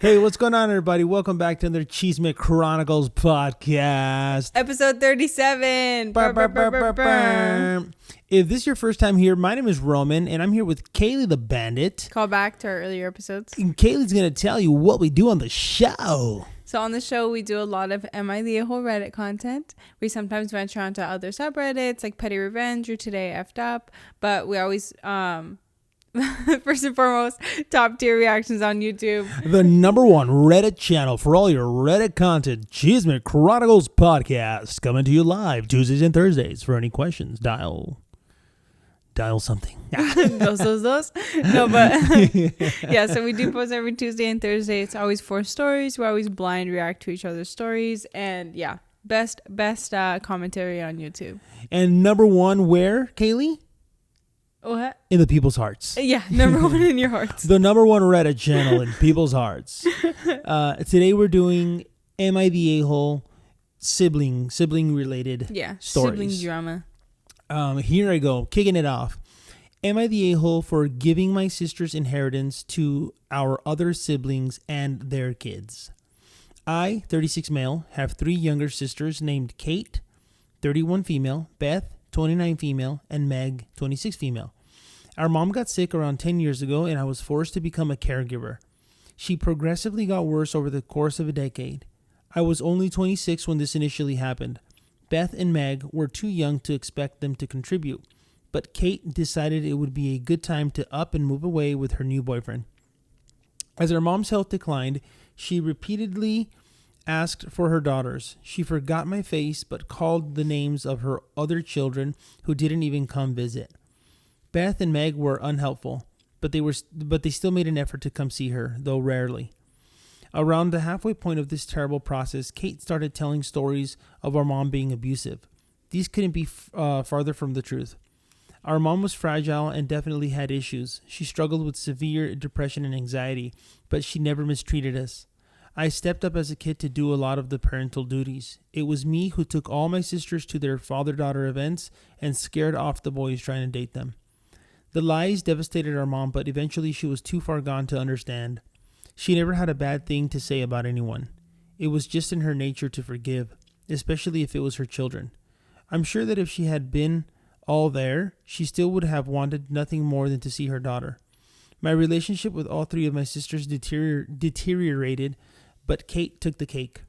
Hey, what's going on, everybody? Welcome back to another Cheesemate Chronicles podcast. Episode 37. Burr, burr, burr, burr, burr. If this is your first time here, my name is Roman, and I'm here with Kaylee the Bandit. Call back to our earlier episodes. And Kaylee's going to tell you what we do on the show. So on the show, we do a lot of Am I The Ahole Reddit content. We sometimes venture onto other subreddits like Petty Revenge or Today Effed Up. But we always, first and foremost, top tier reactions on YouTube. The number one Reddit channel for all your Reddit content, Cheesemate Chronicles podcast. Coming to you live Tuesdays and Thursdays. For any questions, dial something. those. No, but yeah, so we do post every Tuesday and Thursday. It's always 4 stories. We always blind react to each other's stories. And yeah, best commentary on YouTube. And number one, where, Kaylee? What? In the people's hearts. Yeah, number one in your hearts. The number one Reddit channel in people's hearts. Today we're doing Am I the Ahole? Sibling related stories. Sibling drama. Here I go, kicking it off. Am I the a-hole for giving my sister's inheritance to our other siblings and their kids? I, 36 male, have 3 younger sisters named Kate, 31 female, Beth, 29 female, and Meg, 26 female. Our mom got sick around 10 years ago, and I was forced to become a caregiver. She progressively got worse over the course of a decade. I was only 26 when this initially happened. Beth and Meg were too young to expect them to contribute, but Kate decided it would be a good time to up and move away with her new boyfriend. As her mom's health declined, she repeatedly asked for her daughters. She forgot my face, but called the names of her other children who didn't even come visit. Beth and Meg were unhelpful, but they still made an effort to come see her, though rarely. Around the halfway point of this terrible process, Kate started telling stories of our mom being abusive. These couldn't be farther from the truth. Our mom was fragile and definitely had issues. She struggled with severe depression and anxiety, but she never mistreated us. I stepped up as a kid to do a lot of the parental duties. It was me who took all my sisters to their father-daughter events and scared off the boys trying to date them. The lies devastated our mom, but eventually she was too far gone to understand. She never had a bad thing to say about anyone. It was just in her nature to forgive, especially if it was her children. I'm sure that if she had been all there, she still would have wanted nothing more than to see her daughter. My relationship with all 3 of my sisters deteriorated, but Kate took the cake.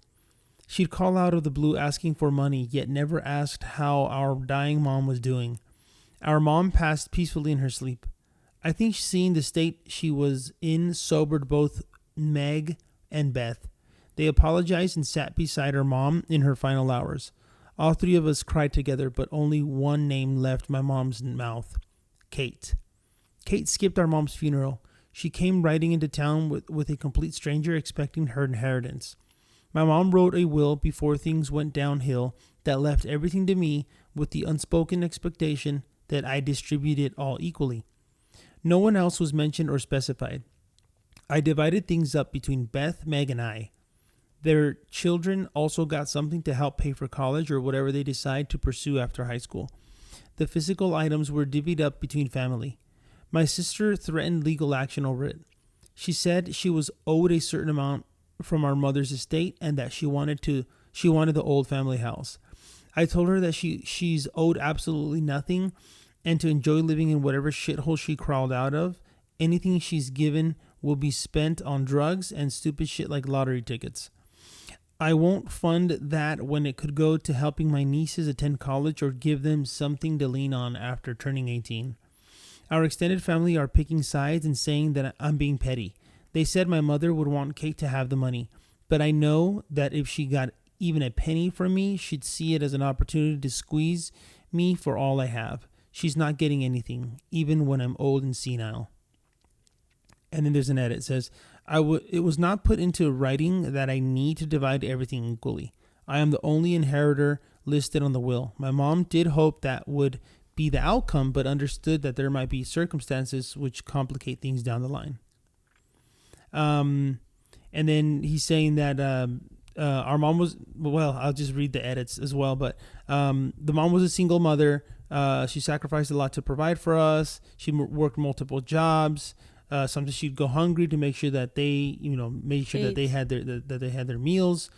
She'd call out of the blue asking for money, yet never asked how our dying mom was doing. Our mom passed peacefully in her sleep. I think seeing the state she was in sobered both Meg and Beth. They apologized and sat beside her mom in her final hours. All 3 of us cried together, but only one name left my mom's mouth: Kate. Kate skipped our mom's funeral. She came riding into town with a complete stranger expecting her inheritance. My mom wrote a will before things went downhill that left everything to me with the unspoken expectation that I distribute it all equally. No one else was mentioned or specified. I divided things up between Beth, Meg, and I. Their children also got something to help pay for college or whatever they decide to pursue after high school. The physical items were divvied up between family. My sister threatened legal action over it. She said she was owed a certain amount from our mother's estate and that she wanted the old family house. I told her that she's owed absolutely nothing and to enjoy living in whatever shithole she crawled out of. Anything she's given will be spent on drugs and stupid shit like lottery tickets. I won't fund that when it could go to helping my nieces attend college or give them something to lean on after turning 18. Our extended family are picking sides and saying that I'm being petty. They said my mother would want Kate to have the money, but I know that if she got even a penny from me, she'd see it as an opportunity to squeeze me for all I have. She's not getting anything, even when I'm old and senile. And then there's an edit. It says, it was not put into writing that I need to divide everything equally. I am the only inheritor listed on the will. My mom did hope that would be the outcome, but understood that there might be circumstances which complicate things down the line. And then he's saying that our mom was, well, I'll just read the edits as well, but the mom was a single mother. She sacrificed a lot to provide for us. She worked multiple jobs. Sometimes she'd go hungry to make sure that they, make sure that they had their meals.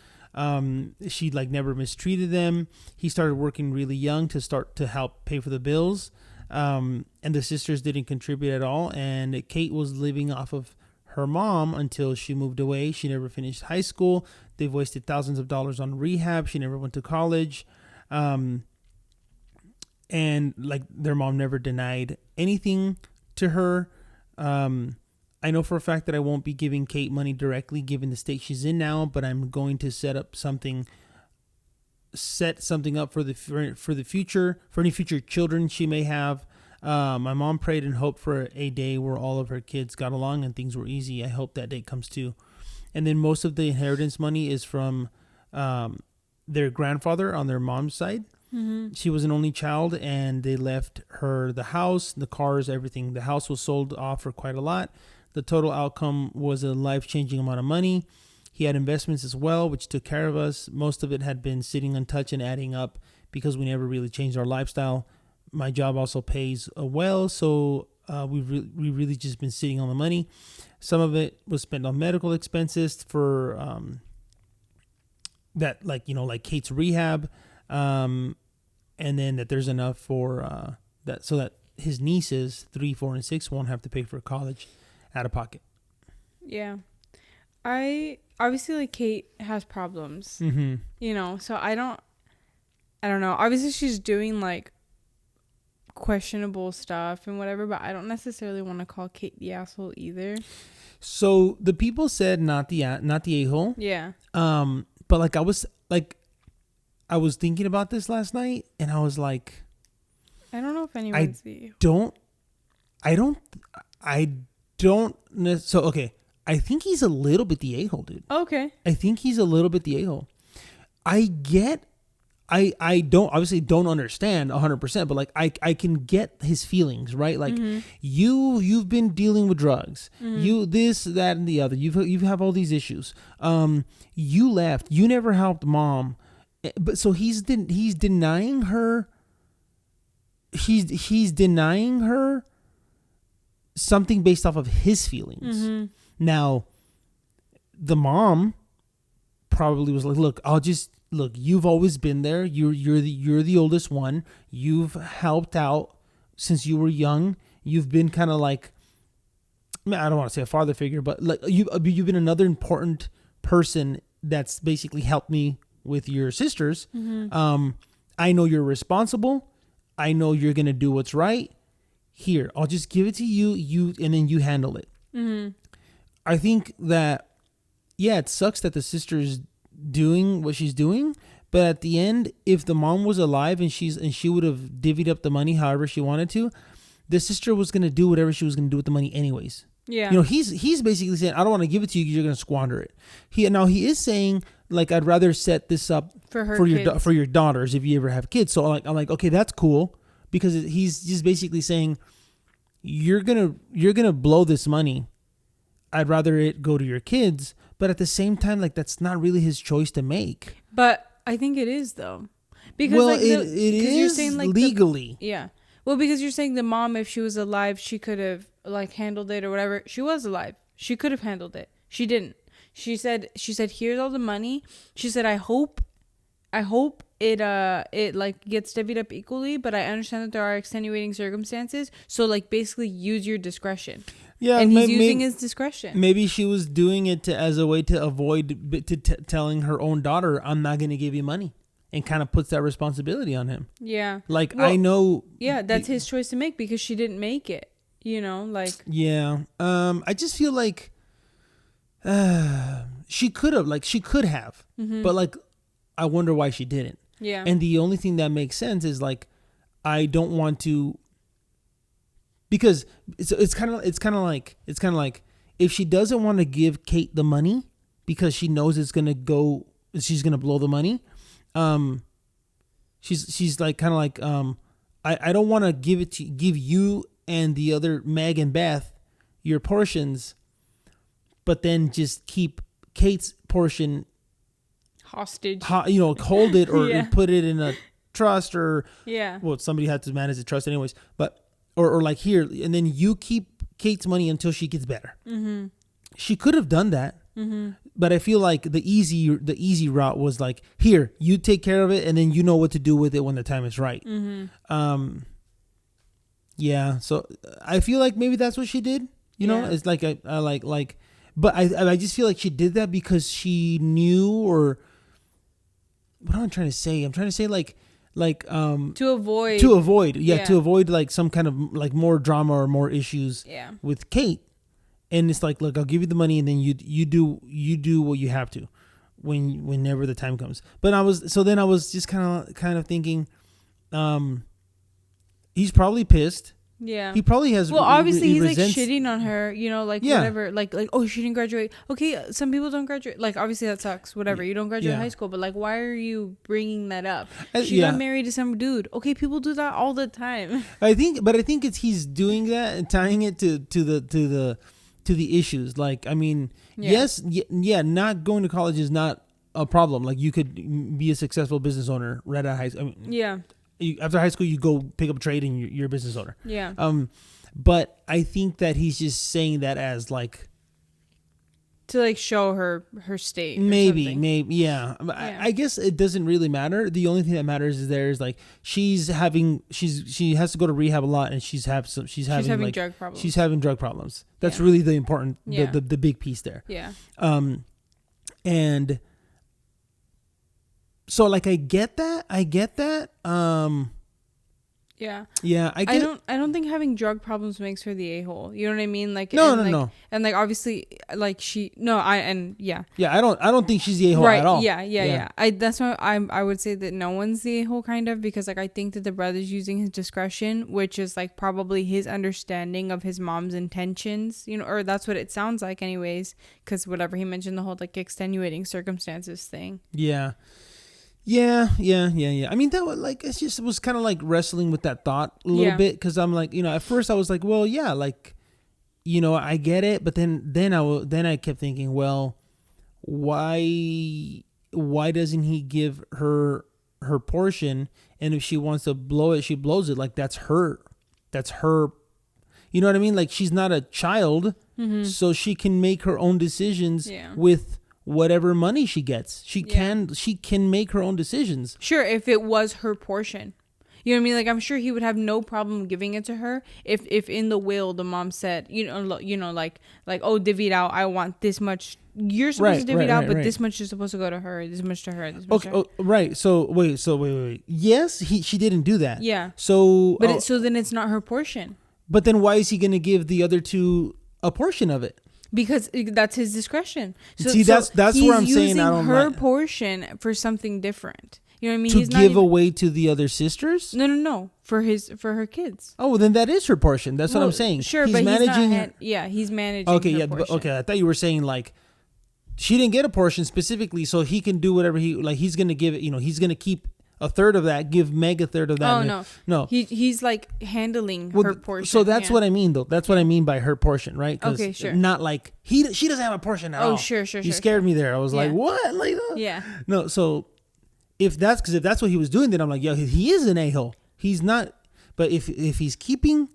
She like never mistreated them. He started working really young to start to help pay for the bills. And the sisters didn't contribute at all. And Kate was living off of her mom until she moved away. She never finished high school. They've wasted thousands of dollars on rehab. She never went to college. And like their mom never denied anything to her. I know for a fact that I won't be giving Kate money directly given the state she's in now, but I'm going to set something up for the future, for any future children she may have. My mom prayed and hoped for a day where all of her kids got along and things were easy. I hope that day comes too. And then most of the inheritance money is from their grandfather on their mom's side. Mm-hmm. She was an only child, and they left her the house, the cars, everything. The house was sold off for quite a lot. The total outcome was a life-changing amount of money. He had investments as well, which took care of us. Most of it had been sitting untouched and adding up because we never really changed our lifestyle. My job also pays well, so we really just been sitting on the money. Some of it was spent on medical expenses for that, like Kate's rehab, and then that there's enough for that so that his nieces 3, 4, and 6 won't have to pay for college out of pocket. Yeah. I obviously, like, Kate has problems, mm-hmm. So I don't know. Obviously she's doing like questionable stuff and whatever, but I don't necessarily want to call Kate the asshole either. So the people said not the a-hole. Yeah. But I was thinking about this last night, and I was like, I don't know if anyone's So okay, I think he's a little bit the a-hole, dude. Okay. I think he's a little bit the a-hole. I don't understand 100%, but like I can get his feelings, right? Like mm-hmm. you've been dealing with drugs, mm-hmm. you this, that, and the other. You have all these issues. You left. You never helped mom, but so he's denying her. He's denying her something based off of his feelings. Mm-hmm. Now, the mom probably was like, "Look, you've always been there. You're the oldest one. You've helped out since you were young. You've been kind of like, I don't want to say a father figure, but like you've been another important person that's basically helped me with your sisters. Mm-hmm. I know you're responsible. I know you're gonna do what's right. Here, I'll just give it to you, and then you handle it." Mm-hmm. I think that, yeah, it sucks that the sister's doing what she's doing, but at the end, if the mom was alive and she would have divvied up the money however she wanted to, the sister was gonna do whatever she was gonna do with the money anyways. Yeah, he's basically saying, I don't want to give it to you because you're gonna squander it. He is saying, like, I'd rather set this up for your daughters if you ever have kids. So I'm like, okay, that's cool, because he's just basically saying you're gonna blow this money. I'd rather it go to your kids, but at the same time, like, that's not really his choice to make. But I think it is, though, because it is, you're saying, like, legally. Yeah. Well, because you're saying the mom, if she was alive, she could have like handled it or whatever. She was alive. She could have handled it. She didn't. She said, here's all the money. She said, I hope it like gets divvied up equally, but I understand that there are extenuating circumstances. So, like, basically use your discretion. Yeah, and he's using his discretion. Maybe she was doing it as a way to avoid telling her own daughter, "I'm not going to give you money," and kind of puts that responsibility on him. Yeah, like, well, I know. Yeah, that's his choice to make because she didn't make it. Like. Yeah. I just feel like she could have, mm-hmm. but like, I wonder why she didn't. Yeah. And the only thing that makes sense is, like, I don't want to. Because it's kind of like if she doesn't want to give Kate the money because she knows she's gonna blow the money, she's like kind of like I don't want to give you and the other Meg and Beth your portions, but then just keep Kate's portion hostage. Hold it or put it in a trust or somebody had to manage the trust anyways, but. Or like here, and then you keep Kate's money until she gets better. Mm-hmm. She could have done that. Mm-hmm. But I feel like the easy route was like, here, you take care of it, and then you know what to do with it when the time is right. Mm-hmm. Yeah. So I feel like maybe that's what she did. You know, it's like I like, but I just feel like she did that because she knew, or what am I trying to say? I'm trying to say like to avoid to avoid like some kind of like more drama or more issues with Kate. And it's like, look, I'll give you the money, and then you do what you have to, whenever the time comes. But I was just kind of thinking, he's probably pissed. Yeah. He probably has. Well, obviously he's like shitting on her, you know, like whatever, like oh, she didn't graduate. Okay, some people don't graduate. Like obviously that sucks. Whatever, you don't graduate high school, but like, why are you bringing that up? She got married to some dude. Okay, people do that all the time. I think he's doing that and tying it to the issues. Like, I mean, not going to college is not a problem. Like, you could be a successful business owner right out of high school. I mean, after high school, you go pick up a trade and you're a business owner. Yeah. But I think that he's just saying that as like, to like show her state. Maybe. Yeah. I guess it doesn't really matter. The only thing that matters is like she has to go to rehab a lot, and she's having like drug problems. She's having drug problems. That's really the important, the big piece there. Yeah. And so like I get that. Yeah. I don't think having drug problems makes her the a-hole. You know what I mean? Like no. And like obviously like Yeah, I don't think she's the a-hole at all. Yeah. That's why I would say that no one's the a-hole, kind of, because like I think that the brother's using his discretion, which is like probably his understanding of his mom's intentions, you know, or that's what it sounds like anyways, because whatever he mentioned, the whole like extenuating circumstances thing. Yeah. I mean, that was like, it was kind of like wrestling with that thought a little bit, because I'm like, you know, at first I was like, well, yeah, like, you know, I get it, but then I kept thinking, well, why doesn't he give her portion, and if she wants to blow it, she blows it. Like, that's her, you know what I mean? Like, she's not a child, so she can make her own decisions with whatever money she gets. She can make her own decisions. Sure, if it was her portion. You know what I mean? Like, I'm sure he would have no problem giving it to her if in the will the mom said, you know, like, oh, divvy it out. I want this much. You're supposed to divvy it out, but this much is supposed to go to her. This much to her. This much to her. Right. So wait. Yes, she didn't do that. Yeah. So, but so then it's not her portion. But then why is he going to give the other two a portion of it? Because that's his discretion. So, see, that's where I'm saying I don't using her portion for something different. You know what I mean? To give away to the other sisters? No. For her kids. Oh, well, then that is her portion. That's what I'm saying. Sure, but managing he's managing. Okay, her portion. Okay. I thought you were saying like she didn't get a portion specifically, so he can do whatever he's gonna give it. You know, he's gonna keep a third of that, give Meg a third of that. Oh, no. He's like handling her portion. So that's what I mean, though. That's what I mean by her portion, right? Okay, sure. Not like she doesn't have a portion at all. Oh, sure. You scared me there. I was like, what? Like, yeah. No, so if that's what he was doing, then I'm like, yo, he is an a-hole. He's not. But if he's keeping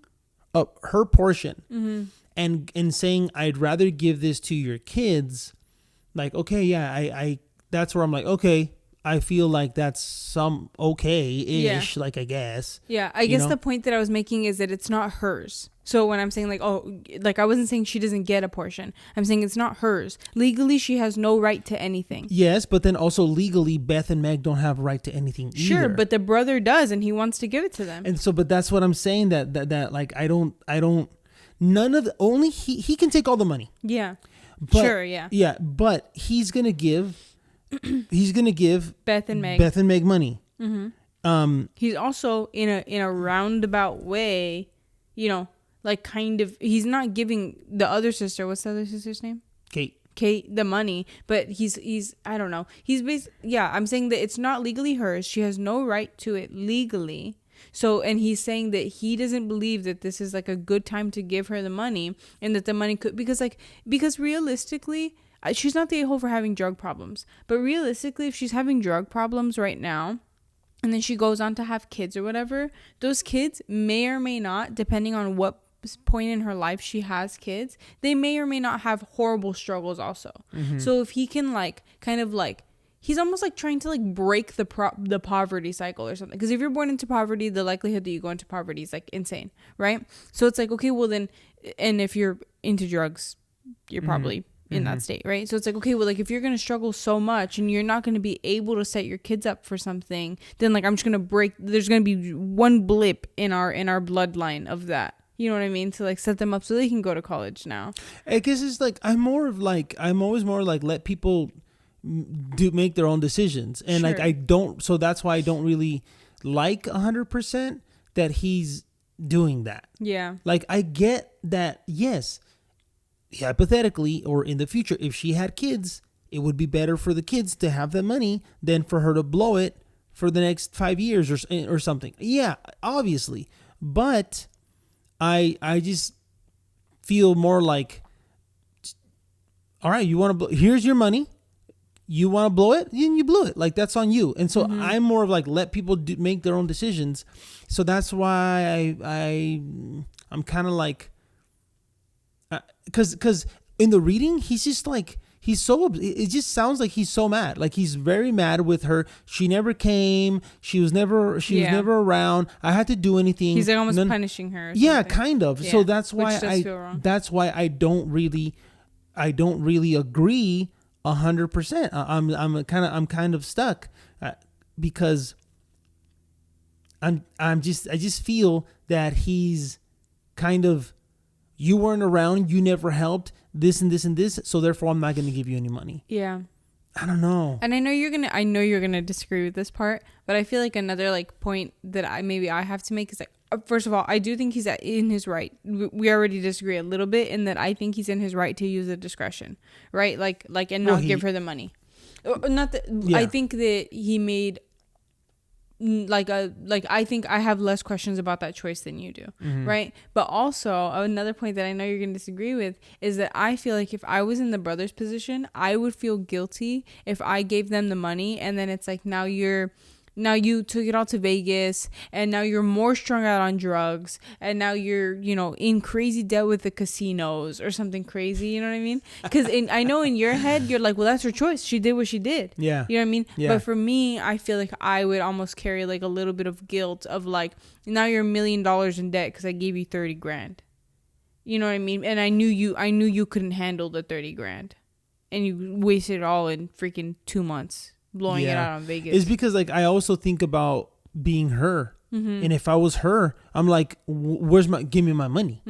up her portion and saying, I'd rather give this to your kids, like, okay, I that's where I'm like, okay, I feel like that's some okay-ish, like, I guess. Yeah, I guess the point that I was making is that it's not hers. So when I'm saying like, oh, like I wasn't saying she doesn't get a portion. I'm saying it's not hers. Legally, she has no right to anything. Yes, but then also legally, Beth and Meg don't have right to anything either. Sure, but the brother does, and he wants to give it to them. And so, but that's what I'm saying, that like, I don't, none of the, only he can take all the money. Yeah. But, sure, yeah. Yeah, but he's going to give Beth and Meg money. Mm-hmm. He's also in a roundabout way, you know, like kind of, he's not giving the other sister, what's the other sister's name? Kate the money, but he's I don't know. I'm saying that it's not legally hers. She has no right to it legally. So, and he's saying that he doesn't believe that this is like a good time to give her the money, and that the money could, because realistically, she's not the a-hole for having drug problems, but realistically, if she's having drug problems right now, and then she goes on to have kids or whatever, those kids may or may not, depending on what point in her life she has kids, they may or may not have horrible struggles also. So if he can like kind of like, he's almost like trying to like break the poverty cycle or something. Because if you're born into poverty, the likelihood that you go into poverty is like insane, right? So it's like, okay, well then, and if you're into drugs, you're probably in that state, right? So it's like, okay, well, like if you're gonna struggle so much and you're not gonna be able to set your kids up for something, then like I'm just gonna break. There's gonna be one blip in our bloodline of that. You know what I mean? To like set them up so they can go to college now. I guess it's like I'm always more like let people do make their own decisions, and like I don't. So that's why I don't really like 100% that he's doing that. Yeah. Like I get that, yes, hypothetically or in the future, if she had kids, it would be better for the kids to have the money than for her to blow it for the next 5 years or something. Yeah, obviously, but I just feel more like, all right, you want to here's your money. You want to blow it, then you blew it. Like that's on you. And so I'm more of like let people make their own decisions. So that's why I'm kind of like, because in the reading he's just like it just sounds like he's so mad. Like he's very mad with her. She never came. She was never around. I had to do anything. He's like almost punishing her. Yeah, kind of. Yeah. So that's why I don't really agree 100%. I'm kind of stuck because I just feel that he's kind of, you weren't around, you never helped, this and this and this, so therefore I'm not going to give you any money. Yeah. I don't know. And I know you're gonna disagree with this part, but I feel like another like point that I have to make is like, first of all, I do think he's in his right. We already disagree a little bit in that I think he's in his right to use the discretion, right? Like and not give her the money. Not that yeah. I think that he made I think I have less questions about that choice than you do, right? But also another point that I know you're going to disagree with is that I feel like if I was in the brother's position, I would feel guilty if I gave them the money and then it's like now you took it all to Vegas and now you're more strung out on drugs and now you're, in crazy debt with the casinos or something crazy. You know what I mean? Because I know in your head, you're like, well, that's her choice. She did what she did. Yeah. You know what I mean? Yeah. But for me, I feel like I would almost carry like a little bit of guilt of like, now you're $1 million in debt because I gave you 30 grand. You know what I mean? And I knew you couldn't handle the 30 grand and you wasted it all in freaking 2 months. Blowing it out on Vegas. It's because like I also think about being her, and if I was her, I'm like, give me my money.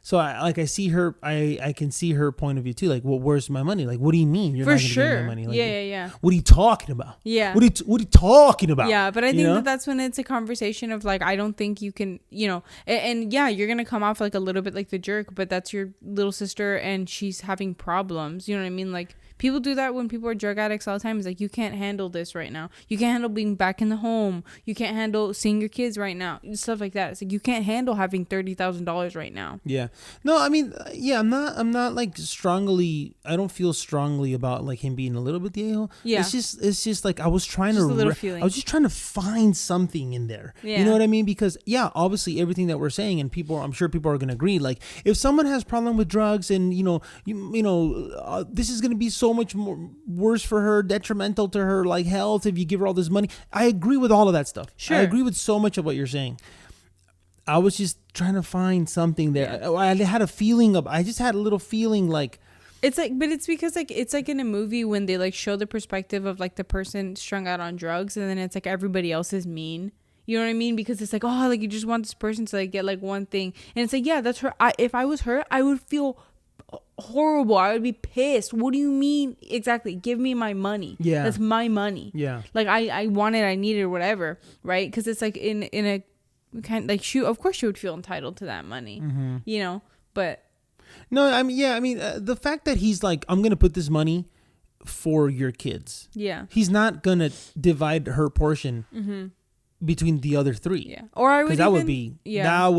So I see her, I can see her point of view too. Like, well, where's my money? Like, what do you mean you're not gonna give me my money? Like, yeah. What are you talking about? Yeah. What are you talking about? Yeah, but I think that's when it's a conversation of like, I don't think you can, and yeah, you're gonna come off like a little bit like the jerk, but that's your little sister and she's having problems. You know what I mean? Like. People do that when people are drug addicts all the time. It's like, you can't handle this right now. You can't handle being back in the home. You can't handle seeing your kids right now. Stuff like that. It's like, you can't handle having $30,000 right now. Yeah. No, I mean, yeah, I'm not like I don't feel strongly about like him being a little bit the a-hole. Yeah. It's just like I was trying just trying to find something in there. Yeah. You know what I mean? Because yeah, obviously everything that we're saying and I'm sure people are going to agree. Like if someone has problem with drugs and, this is going to be so much more worse for her, detrimental to her like health if you give her all this money. I agree with all of that stuff. Sure. I agree with so much of what you're saying. I was just trying to find something there. Yeah. I had a little feeling like it's like, but it's because like it's like in a movie when they like show the perspective of like the person strung out on drugs and then it's like everybody else is mean. You know what I mean? Because it's like, oh, like you just want this person to like get like one thing and it's like, yeah, that's her. If I was her, I would feel horrible. I would be pissed. What do you mean exactly? Give me my money. Yeah, that's my money. Yeah, like I want it, I need it, or whatever, right? Because it's like in a kind like of course she would feel entitled to that money, but no, I mean the fact that he's like, I'm gonna put this money for your kids. Yeah, he's not gonna divide her portion between the other three. Yeah, or I would because that would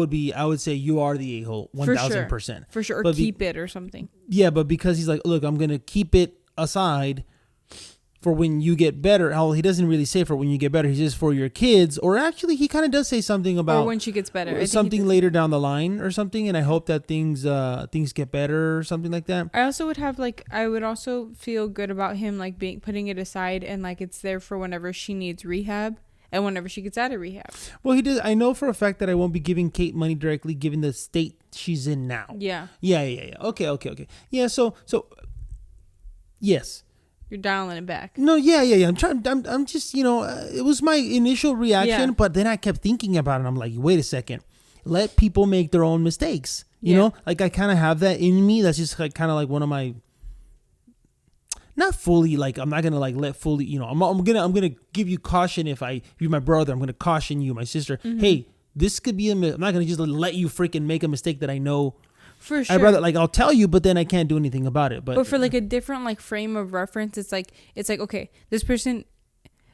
be I would say you are the a-hole 1,000%. For sure, or keep it or something. Yeah, but because he's like, look, I'm gonna keep it aside for when you get better. How he doesn't really say for when you get better. He says for your kids, or actually he kind of does say something about or when she gets better. Something later down the line or something. And I hope that things get better or something like that. I also would have I would also feel good about him like putting it aside and like it's there for whenever she needs rehab. And whenever she gets out of rehab. Well, he does. I know for a fact that I won't be giving Kate money directly, given the state she's in now. Yeah. Yeah. Okay. Yeah. So, yes. You're dialing it back. No. Yeah. I'm just, it was my initial reaction, but then I kept thinking about it. I'm like, wait a second. Let people make their own mistakes. You know, like I kind of have that in me. That's just like kind of like one of my. Not fully, like I'm not gonna like let fully, I'm gonna give you caution if you're my brother. I'm gonna caution you, my sister. Mm-hmm. Hey, this could be I'm not gonna just let you freaking make a mistake that I know. For sure. I'd rather I'll tell you, but then I can't do anything about it. But for like a different like frame of reference, it's like okay, this person.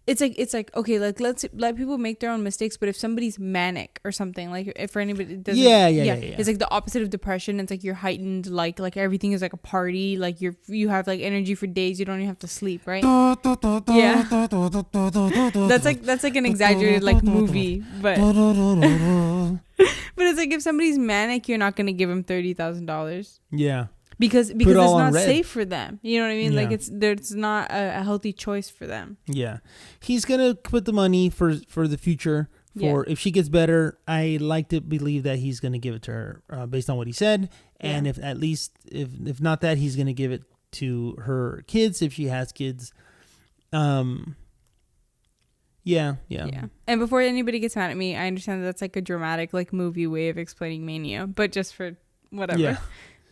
It's like okay, like let people make their own mistakes, but if somebody's manic or something, like if for anybody doesn't, yeah, it's like the opposite of depression. It's like you're heightened, like everything is like a party, like you have like energy for days, you don't even have to sleep, right? Yeah, that's like an exaggerated like movie, but but it's like if somebody's manic, you're not gonna give them $30,000. Yeah. Because it's not safe for them. You know what I mean? Yeah. Like it's not a healthy choice for them. Yeah. He's going to put the money for the future if she gets better. I like to believe that he's going to give it to her based on what he said. And if at least, if not that, he's going to give it to her kids if she has kids. Yeah. And before anybody gets mad at me, I understand that's like a dramatic like movie way of explaining mania, but just for whatever. Yeah.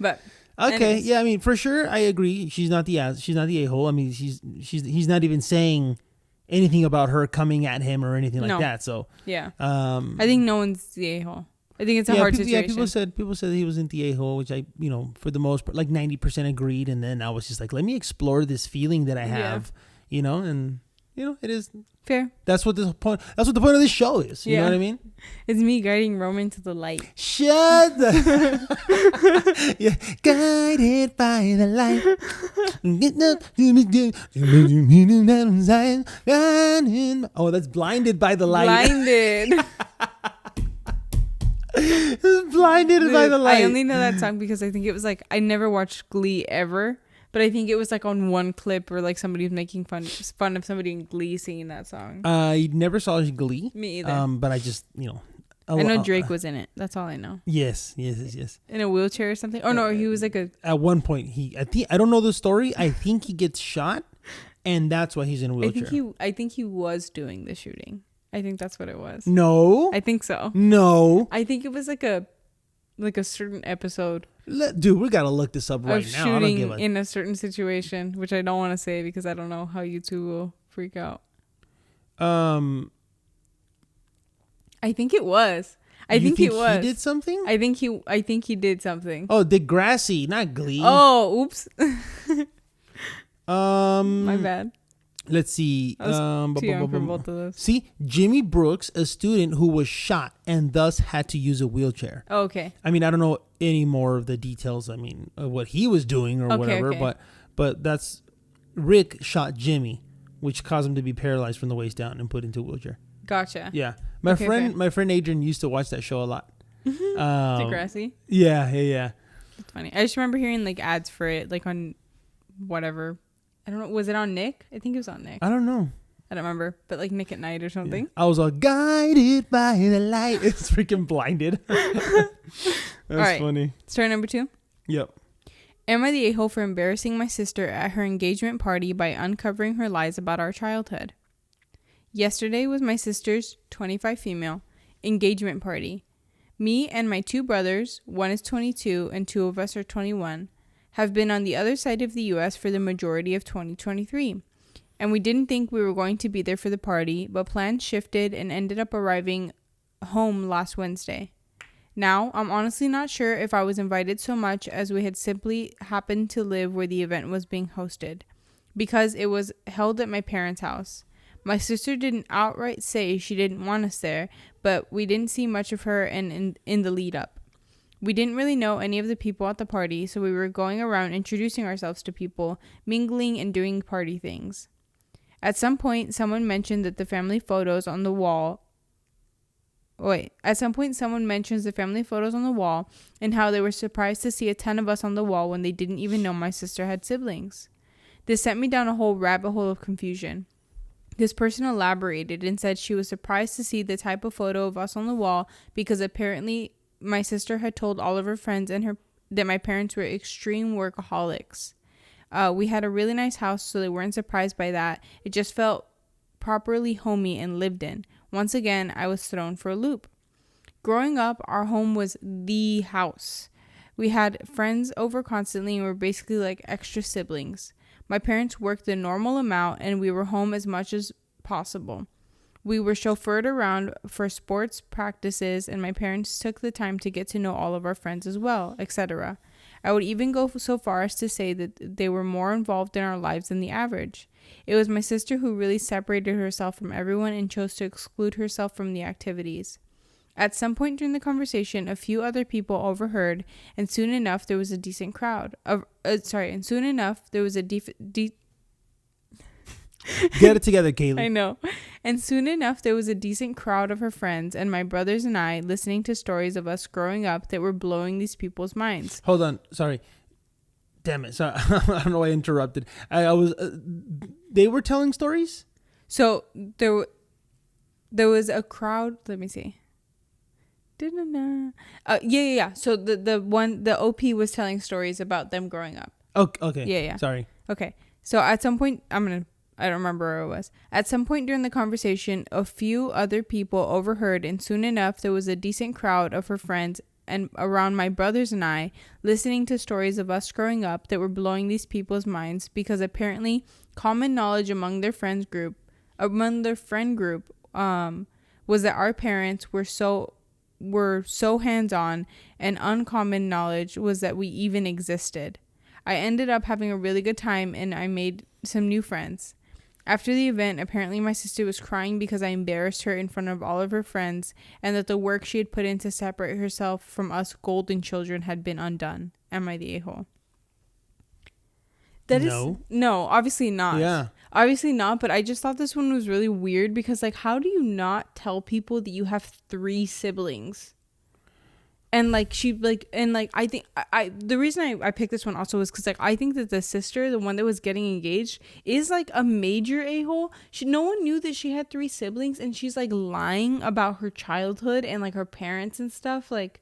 But okay, anyways. Yeah, I mean, for sure, I agree. She's not the a-hole. I mean, he's not even saying anything about her coming at him or anything like that. So yeah, I think no one's the a-hole. I think it's a hard situation. Yeah, people said he wasn't the a-hole, which I, for the most part, like 90% agreed. And then I was just like, let me explore this feeling that I have, and it is fair. That's what the point of this show is. You know what I mean? It's me guiding Roman to the light. Shut the yeah, guided by the light. Oh, that's blinded by the light. Blinded. Blinded by the light. I only know that song because I think it was like I never watched Glee ever. But I think it was like on one clip where like somebody was making fun of somebody in Glee singing that song. I never saw Glee. Me either. But I just, I know Drake was in it. That's all I know. Yes. In a wheelchair or something. Oh no, he was like a. At one point, I don't know the story. I think he gets shot, and that's why he's in a wheelchair. I think he was doing the shooting. I think that's what it was. No. I think so. No. I think it was like a certain episode. Dude, we gotta look this up right now. Shooting in a certain situation, which I don't want to say because I don't know how you two will freak out. I think it was. I think it was. He did something. I think he did something. Oh, Degrassi, not Glee. Oh, oops. My bad. Let's see. Too young for both of those. See, Jimmy Brooks, a student who was shot and thus had to use a wheelchair. Oh, okay. I mean, I don't know any more of the details. I mean, of what he was doing or whatever. Okay. But that's Rick shot Jimmy, which caused him to be paralyzed from the waist down and put into a wheelchair. Gotcha. Yeah, my friend Adrian used to watch that show a lot. Degrassi. Yeah. That's funny. I just remember hearing like ads for it, like on whatever. I don't know. Was it on Nick? I think it was on Nick. I don't know. I don't remember. But like Nick at Night or something. Yeah. I was all guided by the light. It's freaking blinded. That's right. Funny. Story number 2. Yep. Am I the a-hole for embarrassing my sister at her engagement party by uncovering her lies about our childhood? Yesterday was my sister's 25 female engagement party. Me and my 2 brothers, one is 22 and 2 of us are 21, have been on the other side of the U.S. for the majority of 2023. And we didn't think we were going to be there for the party, but plans shifted and ended up arriving home last Wednesday. Now, I'm honestly not sure if I was invited so much as we had simply happened to live where the event was being hosted, because it was held at my parents' house. My sister didn't outright say she didn't want us there, but we didn't see much of her in the lead up. We didn't really know any of the people at the party, so we were going around introducing ourselves to people, mingling and doing party things. At some point, someone mentioned that the family photos on the wall. At some point, someone mentions the family photos on the wall and how they were surprised to see a ton of us on the wall when they didn't even know my sister had siblings. This sent me down a whole rabbit hole of confusion. This person elaborated and said she was surprised to see the type of photo of us on the wall because apparently my sister had told all of her friends that my parents were extreme workaholics. We had a really nice house, so they weren't surprised by that. It just felt properly homey and lived in. Once again, I was thrown for a loop. Growing up, our home was the house. We had friends over constantly and were basically like extra siblings. My parents worked the normal amount and we were home as much as possible. We were chauffeured around for sports practices and my parents took the time to get to know all of our friends as well, etc. I would even go so far as to say that they were more involved in our lives than the average. It was my sister who really separated herself from everyone and chose to exclude herself from the activities. At some point during the conversation, a few other people overheard, and soon enough there was a decent crowd. And soon enough there was a Get it together, Kaylee. I know. And soon enough, there was a decent crowd of her friends and my brothers and I listening to stories of us growing up that were blowing these people's minds. Hold on. Sorry. Damn it. Sorry. I don't know why I interrupted. I was... they were telling stories? So there was a crowd. Let me see. Yeah. So the OP was telling stories about them growing up. Okay. Yeah. Sorry. Okay. So at some point, I don't remember where it was. At some point during the conversation, a few other people overheard, and soon enough, there was a decent crowd of her friends and around my brothers and I, listening to stories of us growing up that were blowing these people's minds because apparently common knowledge among their friend group, was that our parents were so hands-on, and uncommon knowledge was that we even existed. I ended up having a really good time and I made some new friends. After the event, apparently my sister was crying because I embarrassed her in front of all of her friends and that the work she had put in to separate herself from us golden children had been undone. Am I the a-hole? No, obviously not. Yeah. Obviously not, but I just thought this one was really weird because, like, how do you not tell people that you have 3 siblings? And like I think the reason I picked this one also was because like I think that the sister, the one that was getting engaged, is like a major a-hole. No one knew that she had 3 siblings, and she's like lying about her childhood and like her parents and stuff. Like,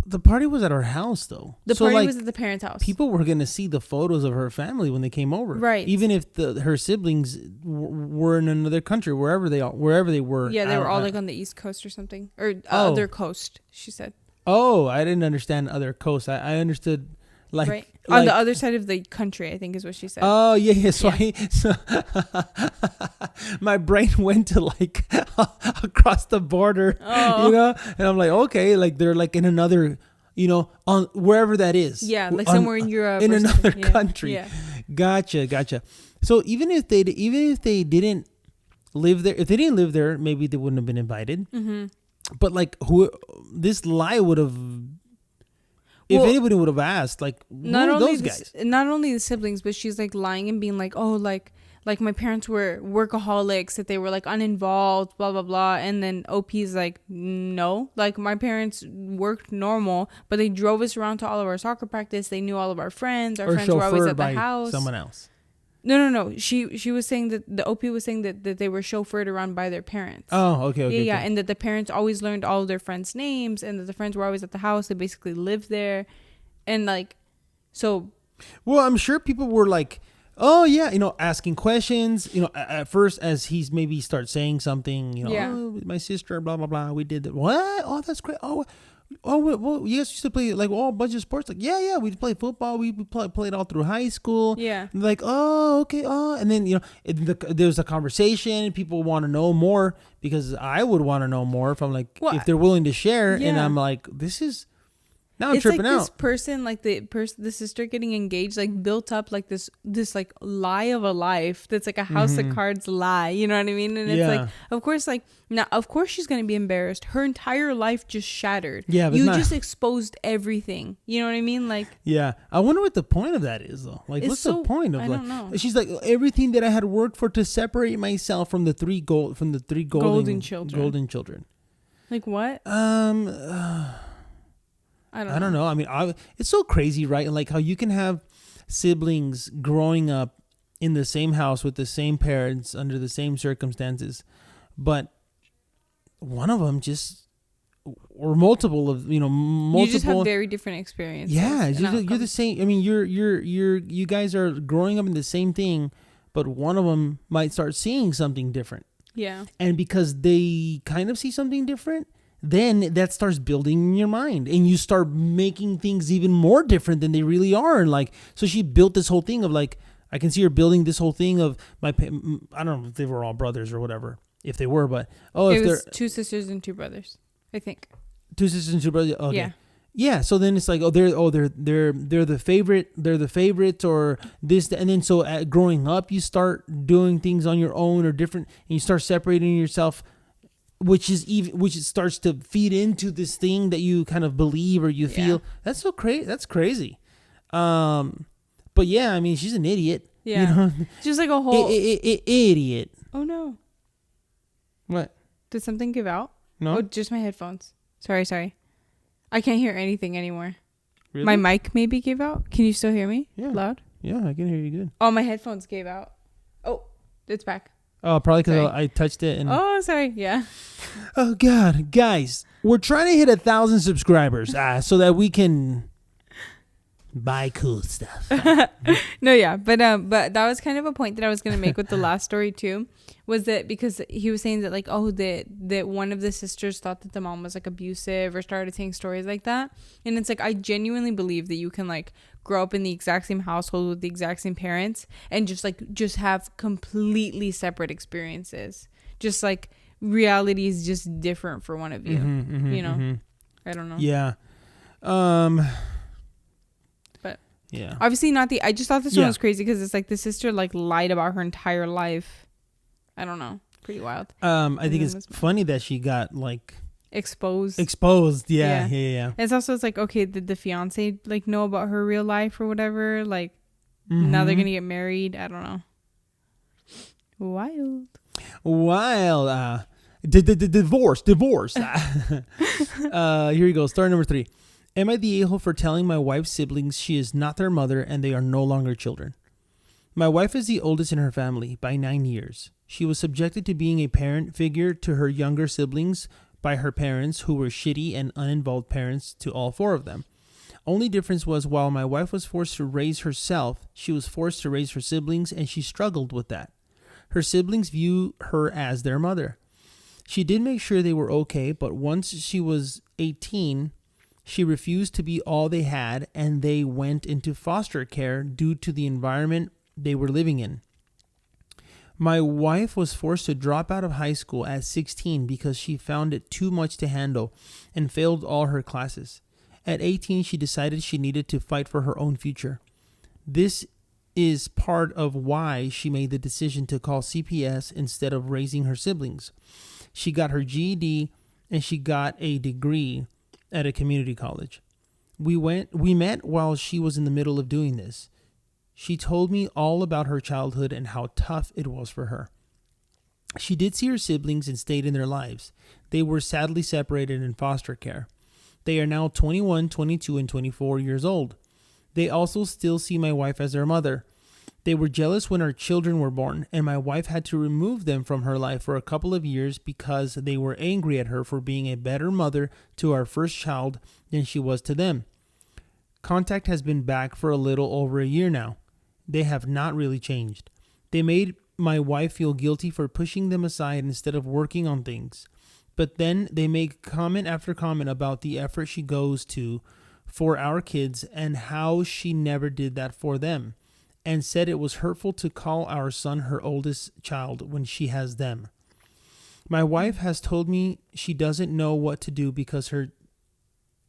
the party was at our house though. The party was at the parents' house. People were gonna see the photos of her family when they came over, right? Even if her siblings were in another country, wherever they were. Yeah, they were all like on the East Coast or something, or other coast. She said. Oh, I didn't understand other coast. I understood like right on the other side of the country, I think is what she said. Oh yeah. So my brain went to like across the border, you know, and I'm like, okay, like they're like in another, you know, on wherever that is. Yeah, like somewhere in Europe, in another country. Yeah. Gotcha. So even if they didn't live there, if they didn't live there, maybe they wouldn't have been invited. Mm-hmm. But like this lie would have. If anybody would have asked, like, who are those guys? Not only the siblings, but she's like lying and being like, oh, like my parents were workaholics, that they were like uninvolved, blah blah blah. And then OP's like, no, like my parents worked normal, but they drove us around to all of our soccer practice. They knew all of our friends. Our friends were always at the house. Someone else. No. She was saying that the OP was saying that they were chauffeured around by their parents. Oh, okay. Yeah, and that the parents always learned all of their friends' names, and that the friends were always at the house. They basically lived there, and like, so. Well, I'm sure people were like, oh yeah, you know, asking questions. You know, at first as he's maybe start saying something, you know, oh, my sister, blah blah blah. We did that. What? Oh, that's great. Oh, well, you guys used to play like a bunch of sports. Like, yeah, we played football. We played all through high school. Yeah. And like, oh, okay. Oh, and then, you know, there's a conversation. People want to know more because I would want to know more if I'm like, if they're willing to share. Yeah. And I'm like, this is Now I'm it's tripping like this out. person, like the sister getting engaged, like built up like this like lie of a life that's like a house of cards lie. You know what I mean? And it's like, Yeah. of course, like now, of course she's gonna be embarrassed. Her entire life just shattered. Yeah, but you it's not- just exposed everything. You know what I mean? Like, Yeah, I wonder what the point of that is, though. Like, It's what's so- the point of I like? don't know. She's like everything that I had worked for to separate myself from the three golden children. Golden children. like what? I I don't know. I mean, it's so crazy, right? Like how you can have siblings growing up in the same house with the same parents under the same circumstances, but one of them just, or multiple of multiple. You just have very different experiences. Yeah, and you're the outcomes. same. I mean, you guys are growing up in the same thing, but one of them might start seeing something different, Yeah. and because they kind of see something different, then that starts building in your mind, and you start making things even more different than they really are. And like, so she built this whole thing of like, I can see her building this whole thing of I don't know if they were all brothers or whatever, if they were, but It if was they're 2 sisters and 2 brothers, I think. 2 sisters and 2 brothers, okay. Yeah. Yeah, so then it's like, they're the favorite, or this, and then so growing up, you start doing things on your own or different, and you start separating yourself, which starts to feed into this thing that you kind of believe or you feel. That's so crazy. That's crazy. But yeah, I mean, she's an idiot. Yeah. You know? Just like a whole. Idiot. Oh no! What? Did something give out? No. Oh, just my headphones. Sorry. I can't hear anything anymore. Really? My mic maybe gave out. Can you still hear me? Yeah. Loud? Yeah, I can hear you good. Oh, my headphones gave out. Oh, it's back. Oh, probably because Sorry. I touched it. And Oh, sorry. Yeah. oh God, guys, we're trying to hit 1,000 subscribers, so that we can buy cool stuff. No, yeah, but that was kind of a point that I was gonna make with the last story too, was that because he was saying that like, oh, that one of the sisters thought that the mom was like abusive or started saying stories like that, and it's like I genuinely believe that you can like grow up in the exact same household with the exact same parents and just have completely separate experiences, just like reality is just different for one of you, you know. I don't know. Yeah. But yeah. obviously not I just thought this one was crazy because it's like the sister like lied about her entire life. I don't know. Pretty wild. I think it's funny that she got like Exposed. Yeah. It's also, it's like, okay, did the fiance like know about her real life or whatever? Like now they're gonna get married. I don't know. Wild. Divorce. Here you go. Story number 3. Am I the a-hole for telling my wife's siblings she is not their mother and they are no longer children? My wife is the oldest in her family by 9 years. She was subjected to being a parent figure to her younger siblings by her parents, who were shitty and uninvolved parents to all 4 of them. Only difference was, while my wife was forced to raise herself, she was forced to raise her siblings, and she struggled with that. Her siblings view her as their mother. She did make sure they were okay, but once she was 18, she refused to be all they had, and they went into foster care due to the environment they were living in. My wife was forced to drop out of high school at 16 because she found it too much to handle and failed all her classes. At 18, she decided she needed to fight for her own future. This is part of why she made the decision to call CPS instead of raising her siblings. She got her GED and she got a degree at a community college. We met while she was in the middle of doing this. She told me all about her childhood and how tough it was for her. She did see her siblings and stayed in their lives. They were sadly separated in foster care. They are now 21, 22, and 24 years old. They also still see my wife as their mother. They were jealous when our children were born, and my wife had to remove them from her life for a couple of years because they were angry at her for being a better mother to our first child than she was to them. Contact has been back for a little over a year now. They have not really changed. They made my wife feel guilty for pushing them aside instead of working on things. But then they make comment after comment about the effort she goes to for our kids and how she never did that for them, and said it was hurtful to call our son her oldest child when she has them. My wife has told me she doesn't know what to do because her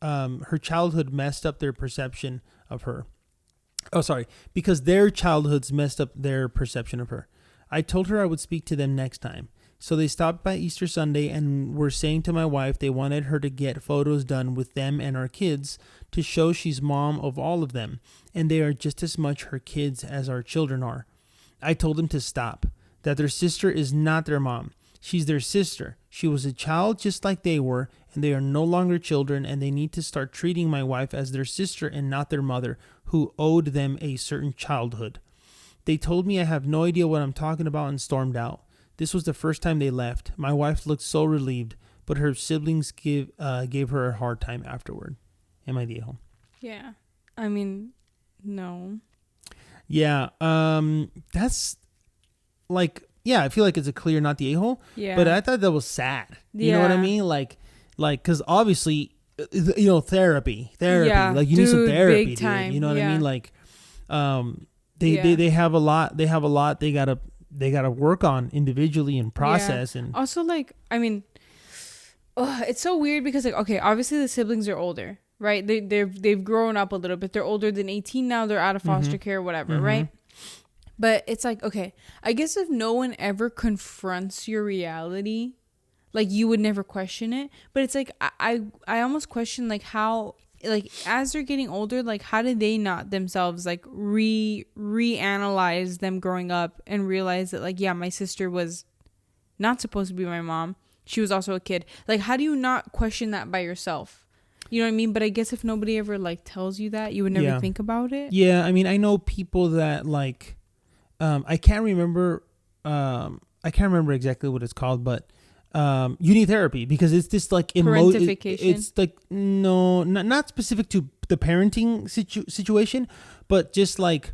her childhood messed up their perception of her. Oh, sorry, because their childhoods messed up their perception of her. I told her I would speak to them next time. So they stopped by Easter Sunday and were saying to my wife they wanted her to get photos done with them and our kids to show she's mom of all of them, and they are just as much her kids as our children are. I told them to stop, that their sister is not their mom. She's their sister. She was a child just like they were, and they are no longer children, and they need to start treating my wife as their sister and not their mother, who owed them a certain childhood. They told me I have no idea what I'm talking about and stormed out. This was the first time they left. My wife looked so relieved, but her siblings gave her a hard time afterward. Am I the a-hole? Yeah. I mean, no. Yeah. That's like, yeah, I feel like it's a clear not the a-hole. Yeah. But I thought that was sad. You know what I mean? Like, because obviously, therapy. Yeah, like you need some therapy, big time. dude. You know what I Yeah. mean? Like, they have a lot. They have a lot. They gotta work on individually and process. And also, like, I mean, it's so weird because, like, okay, obviously the siblings are older, right? They've grown up a little bit. They're older than 18 now. They're out of foster care, whatever, right? But it's like, okay, I guess if no one ever confronts your reality, like, you would never question it. But it's like, I almost question, like, how, like, as they're getting older, like, how did they not themselves, like, reanalyze them growing up and realize that, like, yeah, my sister was not supposed to be my mom. She was also a kid. Like, how do you not question that by yourself? You know what I mean? But I guess if nobody ever, like, tells you that, you would never think about it. Yeah, I mean, I know people that, like, I can't remember exactly what it's called, but you need therapy because it's this, like, parentification. It's like, no, not specific to the parenting situation, but just like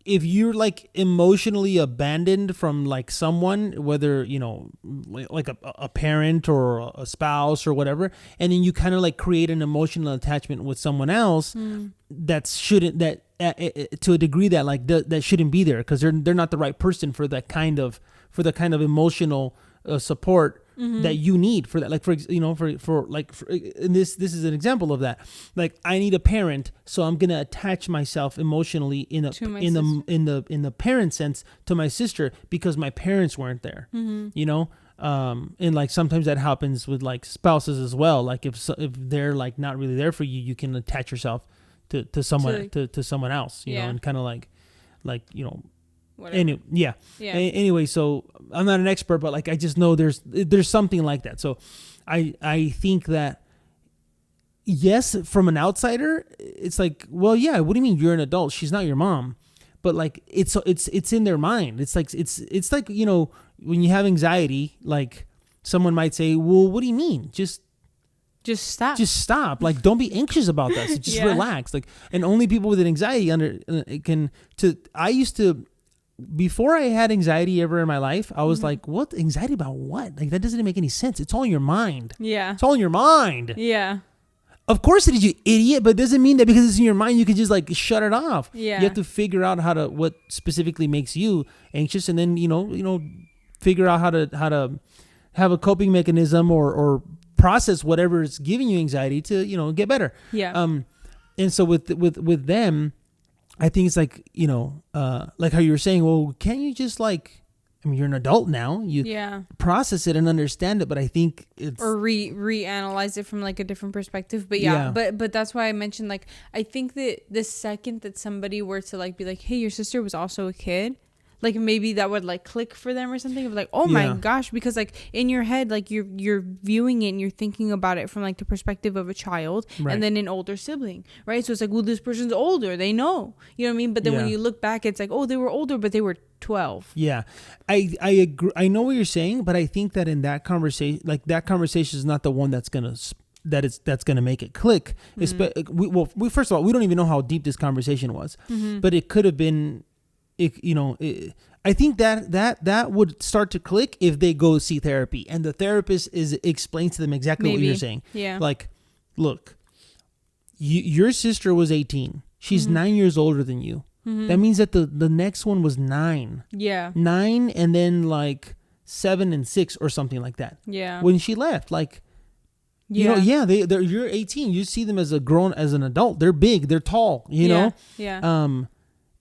if you're, like, emotionally abandoned from, like, someone, whether, you know, like a parent or a spouse or whatever, and then you kind of, like, create an emotional attachment with someone else to a degree that, like, that shouldn't be there because they're not the right person for the kind of emotional support that you need for that. Like, for and this is an example of that. Like, I need a parent, so I'm gonna attach myself emotionally in the parent sense to my sister because my parents weren't there. You know, and, like, sometimes that happens with, like, spouses as well. Like, if they're, like, not really there for you, you can attach yourself to someone to someone else. You know, and kind of like you know. Anyway, anyway, so I'm not an expert, but, like, I just know there's something like that. So I think that, yes, from an outsider, it's like, well, yeah, what do you mean you're an adult? She's not your mom. But, like, it's in their mind. It's like, you know, when you have anxiety, like, someone might say, well, what do you mean? Just stop. Like, don't be anxious about this. Just relax. Like, and only people with an anxiety I used to, before I had anxiety ever in my life, I was like, what? Anxiety about what? Like, that doesn't make any sense. It's all in your mind. Yeah. It's all in your mind. Yeah. Of course it is, you idiot, but it doesn't mean that because it's in your mind, you can just, like, shut it off. Yeah. You have to figure out what specifically makes you anxious, and then, you know, figure out how to have a coping mechanism or process whatever is giving you anxiety to, you know, get better. Yeah. And so with them, I think it's like, you know, like how you were saying, well, can't you just, like, I mean, you're an adult now. You process it and understand it, but I think it's... Or reanalyze it from, like, a different perspective. But but that's why I mentioned, like, I think that the second that somebody were to, like, be like, hey, your sister was also a kid, like, maybe that would, like, click for them or something of, like, oh my gosh, because, like, in your head, like, you're viewing it and you're thinking about it from, like, the perspective of a child and then an older sibling, right? So it's like, well, this person's older, they know, you know what I mean? But then when you look back, it's like, oh, they were older, but they were 12. Yeah, I agree. I know what you're saying, but I think that in that conversation, like, that conversation is not the one that's gonna make it click. First of all, we don't even know how deep this conversation was, but it could have been. I think that would start to click if they go see therapy and the therapist explains to them exactly what you're saying. Yeah. Like, look, your sister was 18. She's 9 years older than you. That means that the next one was 9. Yeah. 9 and then, like, 7 and 6 or something like that. Yeah. When she left, like, You know, you're 18. You see them as an adult. They're big. They're tall. You know. Yeah.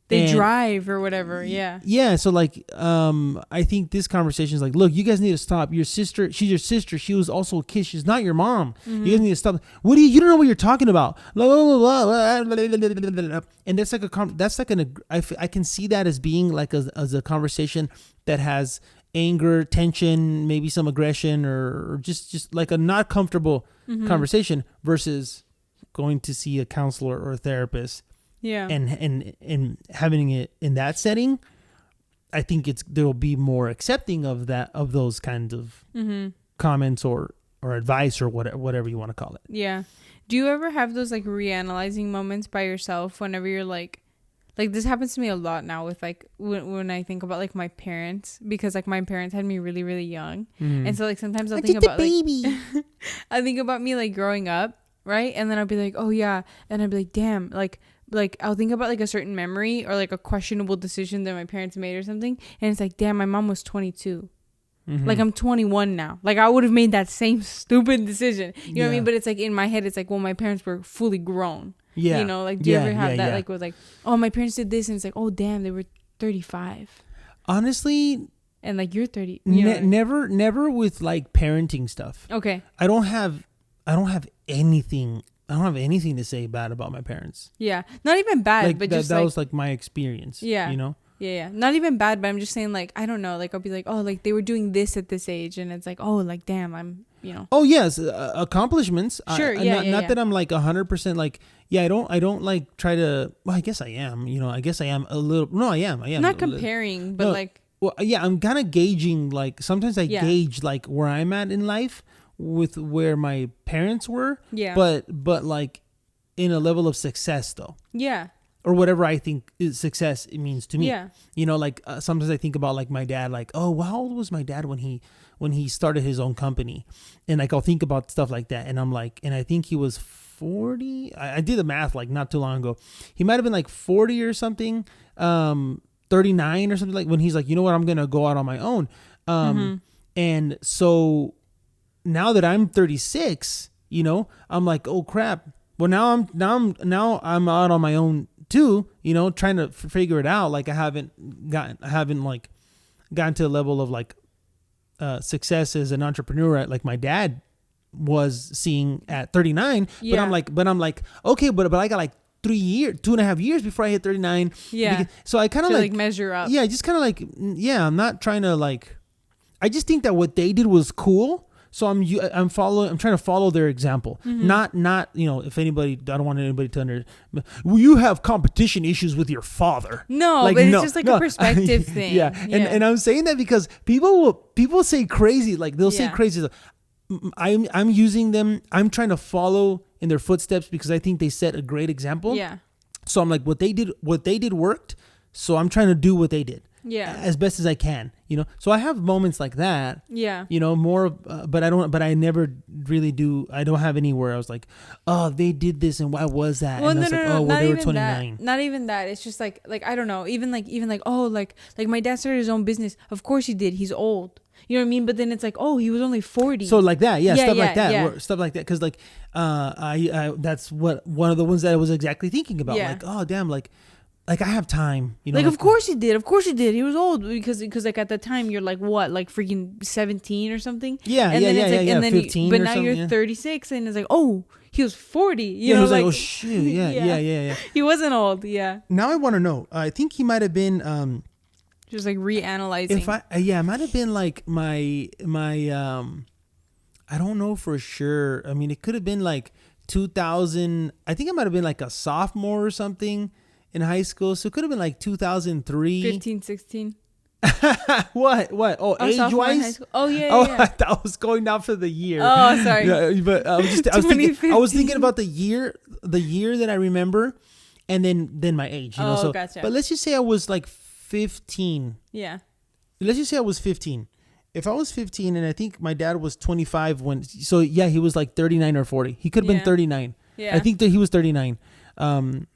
They drive or whatever. Yeah. Yeah. So like, I think this conversation is like, look, you guys need to stop. Your sister, she's your sister. She was also a kid. She's not your mom. You guys need to stop. What do you don't know what you're talking about? Blah, blah, blah, blah, blah, blah, blah, blah. And that's like I can see that as being like as a conversation that has anger, tension, maybe some aggression, or just like a not comfortable conversation versus going to see a counselor or a therapist. Yeah. And having it in that setting, I think there will be more accepting of those kinds of comments or advice or whatever you want to call it. Yeah. Do you ever have those like reanalyzing moments by yourself whenever you're like this happens to me a lot now with like when I think about like my parents, because like my parents had me really, really young. And so like sometimes I'll think about baby. Like I think about me like growing up, right? And then I'll be like, oh yeah, and I'd be like, damn, like I'll think about like a certain memory or like a questionable decision that my parents made or something, and it's like, damn, my mom was 22. Like I'm 21 now. Like I would have made that same stupid decision. You know what I mean? But it's like in my head, it's like, well, my parents were fully grown. Yeah. You know, like do you ever have that like with like, oh, my parents did this, and it's like, oh damn, they were 35. Honestly, and like you're 30. You know never with like parenting stuff. Okay. I don't have anything. I don't have anything to say bad about my parents. Yeah. Not even bad, like, but that, just that like, was like my experience. Yeah. You know? Yeah. Not even bad, but I'm just saying like, I don't know. Like I'll be like, oh, like they were doing this at this age, and it's like, oh, like damn, I'm, you know. Oh yes, accomplishments. Sure. Not that I'm like 100% like, I don't like try to, well, I guess I am, you know, I am a little, no, I am. Not comparing, but like. Well, yeah, I'm kind of gauging, like sometimes I gauge like where I'm at in life with where my parents were. Yeah. But like in a level of success though. Yeah. Or whatever I think is success it means to me. Yeah. You know, like sometimes I think about like my dad, like, oh, well, how old was my dad when he started his own company? And like I'll think about stuff like that, and I'm like, and I think he was 40. I did the math like not too long ago. He might have been like 40 or something, 39 or something, like when he's like, you know what, I'm gonna go out on my own. And so now that I'm 36, you know, I'm like, oh crap. Well, now I'm out on my own too, you know, trying to figure it out. Like I haven't gotten to a level of like success as an entrepreneur like my dad was seeing at 39. Yeah. But I'm like, okay, but I got like 2.5 years before I hit 39. Yeah. So I kind of like measure up. Yeah, just kind of like, yeah, I'm not trying to like, I just think that what they did was cool. So I'm trying to follow their example. Not, you know, if anybody, I don't want anybody to well, you have competition issues with your father. No, like, but it's just like a perspective thing. Yeah. And I'm saying that because people say crazy, like they'll say crazy. I'm using them. I'm trying to follow in their footsteps because I think they set a great example. Yeah. So I'm like, what they did worked. So I'm trying to do what they did. Yeah. As best as I can, you know. So I have moments like that. Yeah. You know, more, but I never really do. I don't have anywhere I was like, oh, they did this and why was that? Well, and no, they were 29. Not even that. It's just like I don't know. Even like oh, like my dad started his own business. Of course he did. He's old. You know what I mean? But then it's like, oh, he was only 40. So like that, stuff like that, stuff like that. Because like, I that's what one of the ones that I was exactly thinking about. Yeah. Like, oh damn, like I have time, you know. Like of course he did. Of course he did. He was old because like at the time you're like what, like freaking 17 or something. Yeah, and then it's like, and then 15. But now you're 36, and it's like, oh, he was 40. You know, he was like oh shit, yeah. He wasn't old, yeah. Now I want to know. I think he might have been just like reanalyzing. It might have been like my I don't know for sure. I mean, it could have been like 2000. I think I might have been like a sophomore or something in high school. So it could have been like 2003. 15, 16. What? Oh, age-wise? Oh, yeah. I was going down for the year. Oh, sorry. Yeah, but I was thinking about the year that I remember, and then my age. You know? So, gotcha. But let's just say I was like 15. Yeah. Let's just say I was 15. If I was 15 and I think my dad was 25 so yeah, he was like 39 or 40. He could have been 39. Yeah. I think that he was 39. So I'm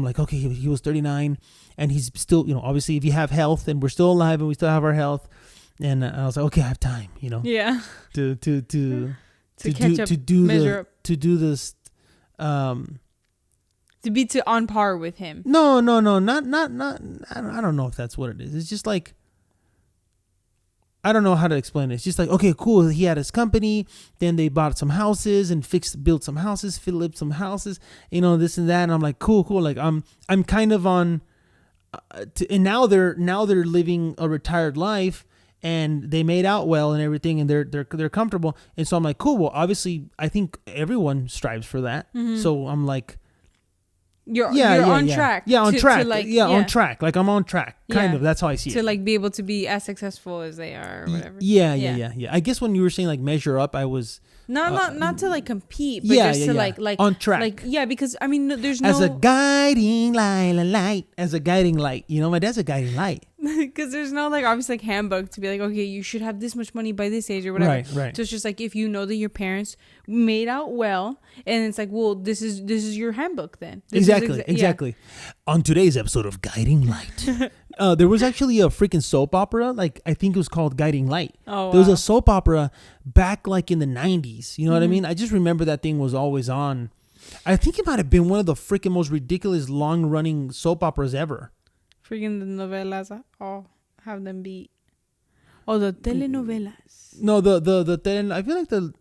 like, okay, he was 39 and he's still, you know, obviously if you have health and we're still alive and we still have our health, And I was like, okay, I have time, you know, Yeah. to catch up, measure up. to do this. To be on par with him. No, not. I don't know if that's what it is. It's just like, I don't know how to explain it. It's just like, okay, cool. He had his company. Then they bought some houses and built some houses, flipped some houses, you know, this and that. And I'm like, cool. Like I'm kind of on, and now they're living a retired life, and they made out well and everything, and they're comfortable. And so I'm like, cool. Well, obviously, I think everyone strives for that. Mm-hmm. So I'm like, you're on track. Yeah, on track. Like, on track. Like I'm on track. Kind of. That's how I see it. To like be able to be as successful as they are or whatever. Yeah. I guess when you were saying like measure up, I was not to like compete, but just to like on track. Like because I mean there's no as a guiding light. As a guiding light. You know, my dad's a guiding light. Because there's no like obviously like handbook to be like, okay, you should have this much money by this age or whatever. Right. So it's just like if you know that your parents made out well, and it's like, well, this is your handbook then. Exactly. On today's episode of Guiding Light, there was actually a freaking soap opera. Like I think it was called Guiding Light. Oh, there was a soap opera back like in the 90s. You know what I mean? I just remember that thing was always on. I think it might have been one of the freaking most ridiculous long running soap operas ever. Freaking the novelas, have them beat. Oh, the telenovelas. No, I feel like the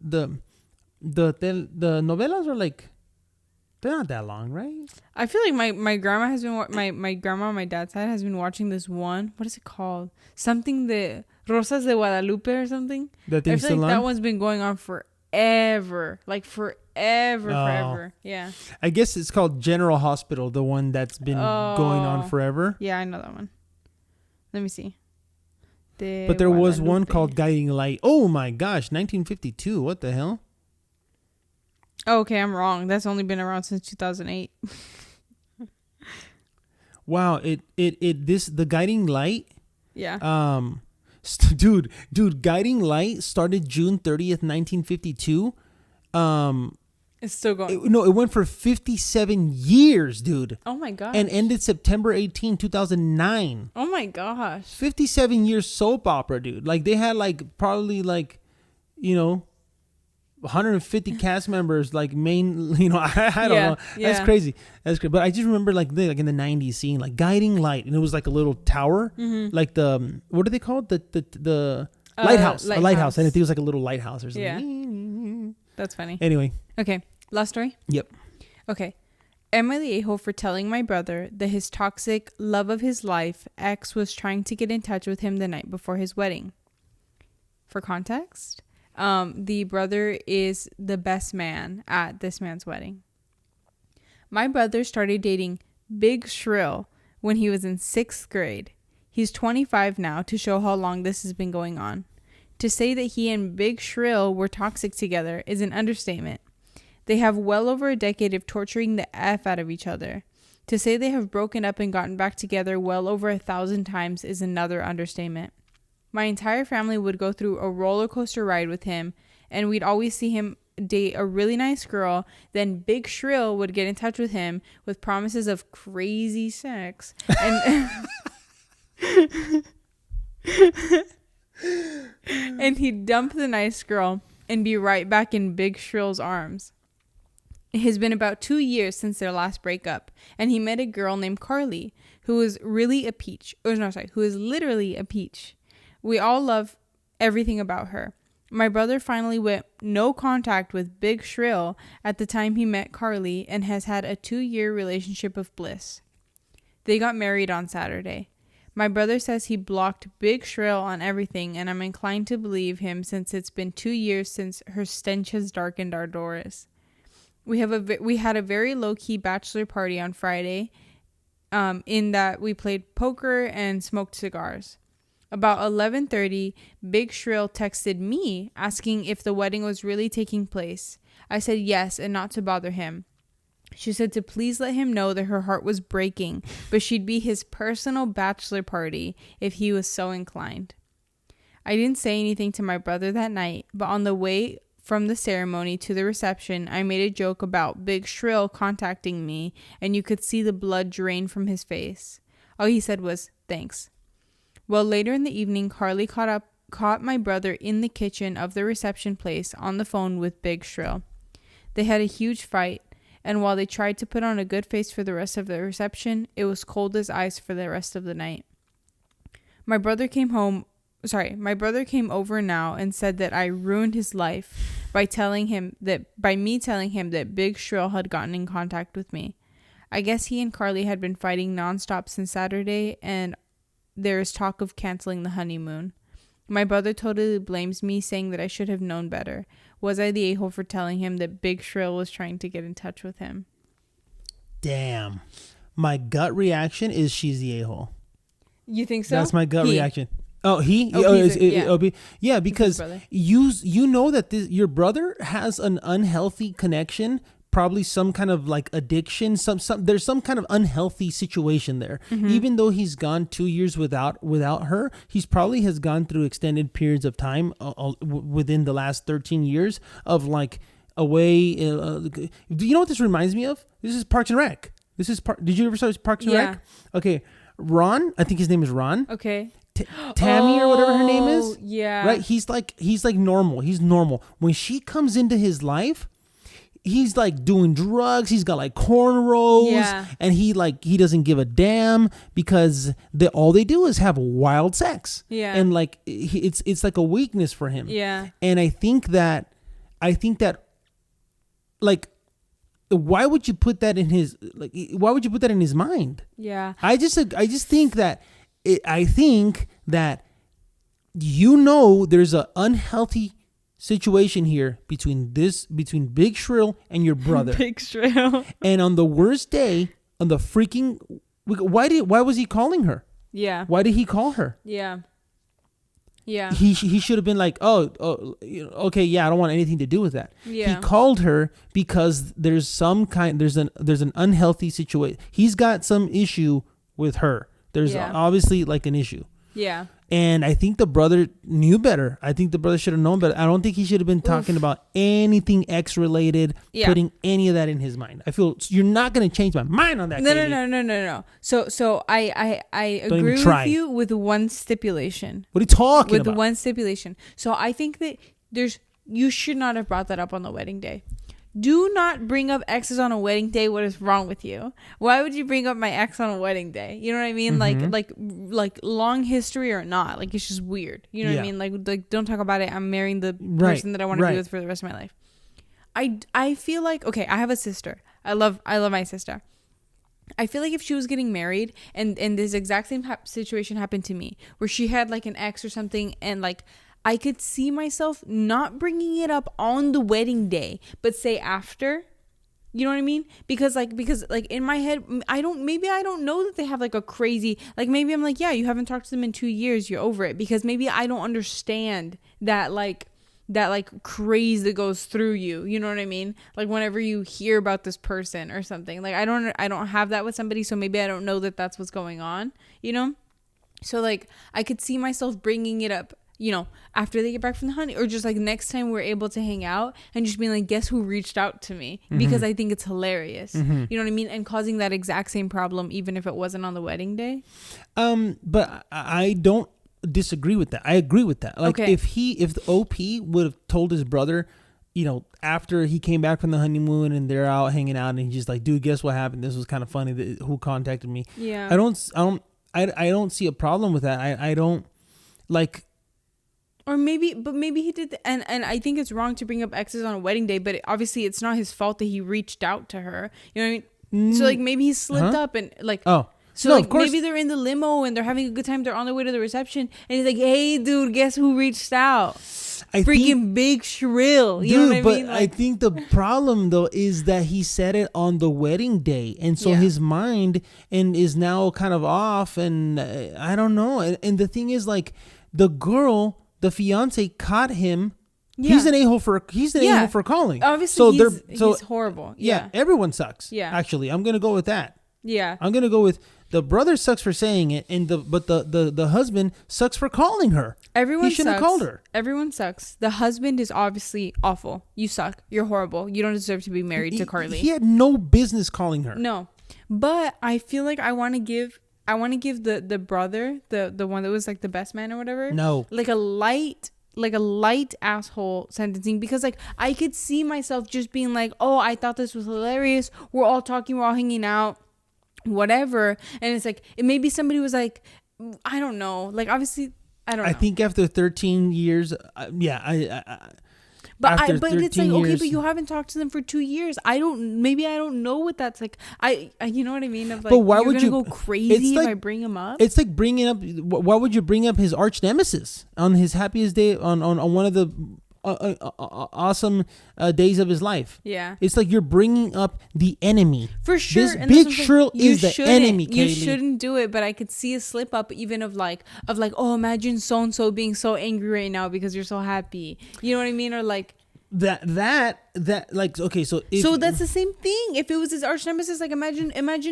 novelas are like, they're not that long, right? I feel like my grandma has been my grandma on my dad's side has been watching this one. What is it called? Something the Rosas de Guadalupe or something. That thing's I feel still like on? that one's been going on forever. Like forever. Yeah. I guess it's called General Hospital, the one that's been going on forever. Yeah, I know that one. Let me see. But there was one called Guiding Light. Oh my gosh, 1952. What the hell? Oh, okay, I'm wrong. That's only been around since 2008. Wow, the Guiding Light. Yeah. Dude, Guiding Light started June 30th, 1952. It's still going. It went for 57 years, dude. Oh my gosh. And ended September 18, 2009. Oh my gosh. 57 years soap opera, dude. Like they had like probably like, 150 cast members, like main, I don't know. Yeah. That's crazy. But I just remember like in the 90s seeing like Guiding Light, and it was like a little tower, like what are they called? The lighthouse. A lighthouse. And I think it was like a little lighthouse or something. Yeah. That's funny. Anyway. Okay. Last story? Yep. Okay. Am I the a-hole for telling my brother that his toxic love of his life ex was trying to get in touch with him the night before his wedding? For context, the brother is the best man at this man's wedding. My brother started dating Big Shrill when he was in 6th grade. He's 25 now, to show how long this has been going on. To say that he and Big Shrill were toxic together is an understatement. They have well over a decade of torturing the F out of each other. To say they have broken up and gotten back together well over 1,000 times is another understatement. My entire family would go through a roller coaster ride with him, and we'd always see him date a really nice girl. Then Big Shrill would get in touch with him with promises of crazy sex. And and he'd dump the nice girl and be right back in Big Shrill's arms. It has been about 2 years since their last breakup, and he met a girl named Carly, who is really a peach. Who is literally a peach. We all love everything about her. My brother finally went no contact with Big Shrill at the time he met Carly and has had a 2-year relationship of bliss. They got married on Saturday. My brother says he blocked Big Shrill on everything, and I'm inclined to believe him since it's been 2 years since her stench has darkened our doors. We had a very low-key bachelor party on Friday, in that we played poker and smoked cigars. About 11:30, Big Shrill texted me asking if the wedding was really taking place. I said yes and not to bother him. She said to please let him know that her heart was breaking, but she'd be his personal bachelor party if he was so inclined. I didn't say anything to my brother that night, but on the way from the ceremony to the reception, I made a joke about Big Shrill contacting me, and you could see the blood drain from his face. All he said was, thanks. Well, later in the evening, Carly caught up caught my brother in the kitchen of the reception place on the phone with Big Shrill. They had a huge fight, and while they tried to put on a good face for the rest of the reception, it was cold as ice for the rest of the night. My brother came over now and said that I ruined his life by me telling him that Big Shrill had gotten in contact with me. I guess he and Carly had been fighting nonstop since Saturday, and there is talk of canceling the honeymoon. My brother totally blames me, saying that I should have known better. Was I the a-hole for telling him that Big Shrill was trying to get in touch with him? Damn. My gut reaction is she's the a-hole. You think so? That's my gut reaction. Oh, he? Yeah, because you know that your brother has an unhealthy connection, probably some kind of like addiction. There's some kind of unhealthy situation there. Mm-hmm. Even though he's gone 2 years without her, he's probably has gone through extended periods of time within the last 13 years of like away. Do you know what this reminds me of? This is Parks and Rec. Did you ever start Parks and Rec? Okay, Ron. I think his name is Ron. Okay. Tammy or whatever her name is. Yeah. Right. He's like normal. He's normal. When she comes into his life, he's like doing drugs. He's got like cornrows, and he doesn't give a damn because all they do is have wild sex. Yeah. And like it's like a weakness for him. Yeah. And I think that like, why would you put that in his mind? Yeah. I just think that there's an unhealthy situation here between Big Shrill and your brother. Big Shrill. And on the worst day, on the freaking, why was he calling her? Yeah. Why did he call her? Yeah. Yeah. He should have been like, okay, yeah, I don't want anything to do with that. Yeah. He called her because there's an unhealthy situation. He's got some issue with her. There's obviously like an issue. Yeah. And I think the brother knew better. I think the brother should have known better. I don't think he should have been talking about anything X-related, putting any of that in his mind. I feel you're not going to change my mind on that. No. So I agree with you with one stipulation. What are you talking about? With one stipulation. So I think that you should not have brought that up on the wedding day. Do not bring up exes on a wedding day. What is wrong with you? Why would you bring up my ex on a wedding day? You know what I mean? Mm-hmm. Like long history or not. Like, it's just weird. You know what I mean? Like don't talk about it. I'm marrying the person that I want to be with for the rest of my life. I feel like, okay, I have a sister. I love my sister. I feel like if she was getting married and this exact same situation happened to me, where she had like an ex or something, and like I could see myself not bringing it up on the wedding day, but say after. You know what I mean? Because in my head, I don't know that they have like a crazy, like maybe I'm like, yeah, you haven't talked to them in 2 years, you're over it. Because maybe I don't understand that craze that goes through you. You know what I mean? Like whenever you hear about this person or something, like I don't have that with somebody. So maybe I don't know that that's what's going on, you know? So like I could see myself bringing it up, you know, after they get back from the honey, or just like next time we're able to hang out and just being like, guess who reached out to me? Mm-hmm. Because I think it's hilarious. Mm-hmm. You know what I mean? And causing that exact same problem, even if it wasn't on the wedding day. But I don't disagree with that. I agree with that. Like if the OP would have told his brother, you know, after he came back from the honeymoon and they're out hanging out and he's just like, dude, guess what happened? This was kind of funny. Who contacted me? Yeah. I don't see a problem with that. I don't like. Or maybe he did, and I think it's wrong to bring up exes on a wedding day, but obviously it's not his fault that he reached out to her. You know what I mean? So like maybe he slipped up and like, so no, like maybe they're in the limo and they're having a good time. They're on their way to the reception and he's like, hey dude, guess who reached out? Freaking Big Shrill. You know what I mean? But I think the problem though is that he said it on the wedding day, and so his mind is now kind of off, and I don't know. And the thing is, like, the girl, the fiance, caught him. Yeah. He's an a-hole for calling. Obviously, he's horrible. Yeah, everyone sucks. Yeah, actually, I'm gonna go with that. Yeah, I'm gonna go with the brother sucks for saying it, and the husband sucks for calling her. He shouldn't have called her. Everyone sucks. The husband is obviously awful. You suck. You're horrible. You don't deserve to be married to Carly. He had no business calling her. No, but I feel like I want to give I want to give the brother, the one that was like the best man or whatever, No. like a light asshole sentencing, because like I could see myself just being like, oh, I thought this was hilarious, we're all talking, we're all hanging out, whatever. And it's like, maybe somebody was like, I don't know, like obviously I don't know. I think after 13 years, I but after but it's like, 13 okay, years- but you haven't talked to them for 2 years. I don't know what that's like. I you know what I mean? Of like, But why you're would gonna you- go crazy it's if like- I bring him up? It's like bringing up. Why would you bring up his arch nemesis on his happiest day, on one of the awesome days of his life? Yeah. It's like you're bringing up the enemy. For sure. This And Big that's what I'm Shrill saying. You is the shouldn't- enemy, You Kaylee. shouldn't do it, but I could see a slip up even of like, oh, imagine so and so being so angry right now because you're so happy. You know what I mean? Or like, That like, okay, so if, so that's the same thing. If it was his arch nemesis, like imagine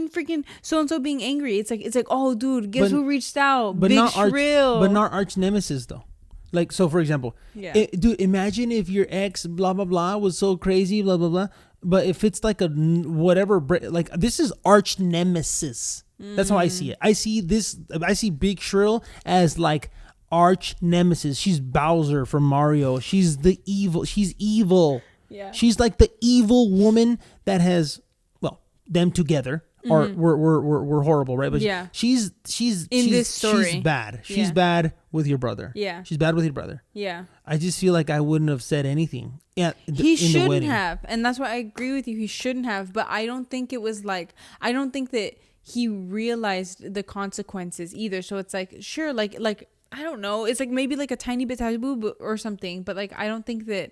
freaking so and so being angry. It's like, oh, dude, guess But- who reached out? but Big not Shrill. but not arch nemesis though. Like, so for example, Yeah. dude, imagine if your ex blah blah blah was so crazy blah blah blah, but if it's like a whatever, like this is arch nemesis. That's how I see it. I see Big Shrill as like arch nemesis. She's Bowser from Mario. She's evil. Yeah. She's like the evil woman that has, well, them together. Or we're horrible, right? But Yeah. she's this story. she's bad. She's Yeah. bad with your brother. Yeah. She's bad with your brother. Yeah. I just feel like I wouldn't have said anything. Yeah, He shouldn't have. And that's why I agree with you. He shouldn't have. But I don't think it was like, I don't think that he realized the consequences either. So it's like, sure, like I don't know. It's like maybe like a tiny bit taboo or something. But like, I don't think that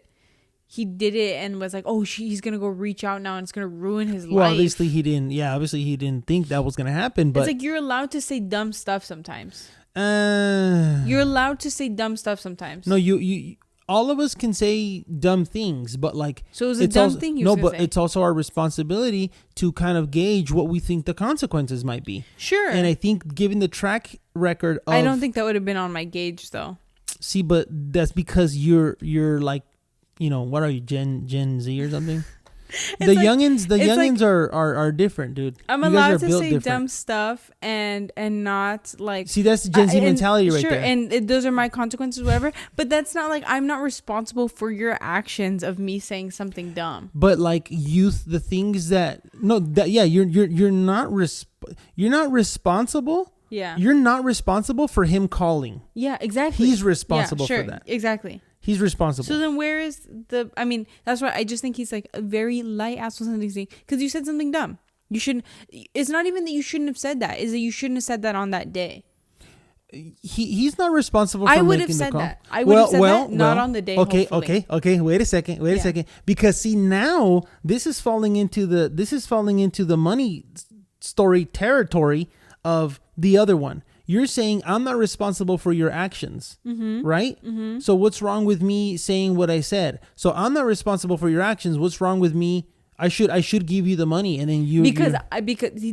he did it and was like, oh, he's going to go reach out now and it's going to ruin his life. Well, obviously he didn't. Yeah, obviously he didn't think that was going to happen. But it's like you're allowed to say dumb stuff sometimes. uh, You're allowed to say dumb stuff sometimes. no, you all of us can say dumb things, but like, So it was a it's dumb also, thing you no, was gonna but say. it's also our responsibility to kind of gauge what we think the consequences might be. Sure. And I think given the track record of, I don't think that would have been on my gauge though. see, but that's because you're like, you know, what are you, Gen Z or something? The like- youngins it's like- are different, dude. I'm You guys allowed are to built say different. dumb stuff and not like. See, that's the Gen Z and- mentality right sure, there. and those are my consequences, whatever. But that's not like I'm not responsible for your actions of me saying something dumb. But like youth, the things that you're not responsible. Yeah. You're not responsible for him calling. Yeah, exactly. He's responsible yeah, sure, for that. Exactly. He's responsible. So then where is the, I mean, that's why I just think he's like a very light asshole sentencing because you said something dumb. You shouldn't, it's not even that you shouldn't have said that, is that you shouldn't have said that on that day. He's not responsible for I would making have the said call. that. I would have said that, not on the day. Okay, hopefully. okay. Wait a second. Because see, now this is falling into the money story territory of the other one. You're saying I'm not responsible for your actions, right? Mm-hmm. So what's wrong with me saying what I said? So I'm not responsible for your actions. What's wrong with me? I should give you the money, and then because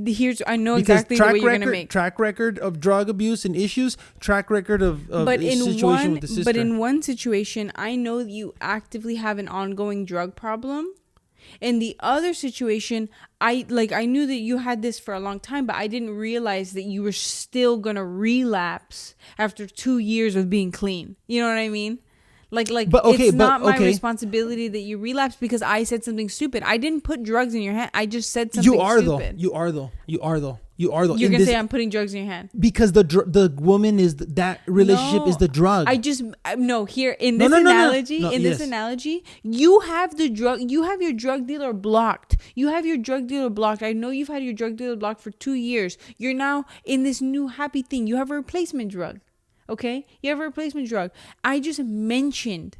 here's I know exactly the way you're gonna make track record of drug abuse and issues, track record of but in situation one with the sister. but in one situation, I know that you actively have an ongoing drug problem. In the other situation, I knew that you had this for a long time, but I didn't realize that you were still gonna relapse after 2 years of being clean. You know what I mean? It's not my responsibility that you relapse because I said something stupid. I didn't put drugs in your hand. I just said something stupid. You are though. You're gonna say I'm putting drugs in your hand because the woman is that relationship is the drug. Here in this analogy, you have the drug. You have your drug dealer blocked. I know you've had your drug dealer blocked for 2 years. You're now in this new happy thing. You have a replacement drug. Okay, you have a replacement drug. I just mentioned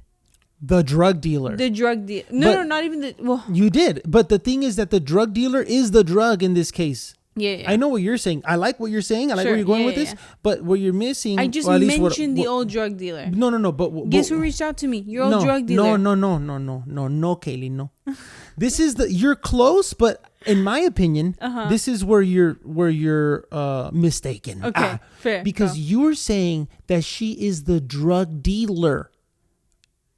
the drug dealer. No, not even the. Well, you did, but the thing is that the drug dealer is the drug in this case. Yeah. I know what you're saying. I like what you're saying. I like where you're going with this. But what you're missing. I just mentioned the old drug dealer. No. But guess who reached out to me? Your old drug dealer. No, Kaylee, no. This is you're close, but in my opinion, this is where you're mistaken. Okay, fair. Because you're saying that she is the drug dealer.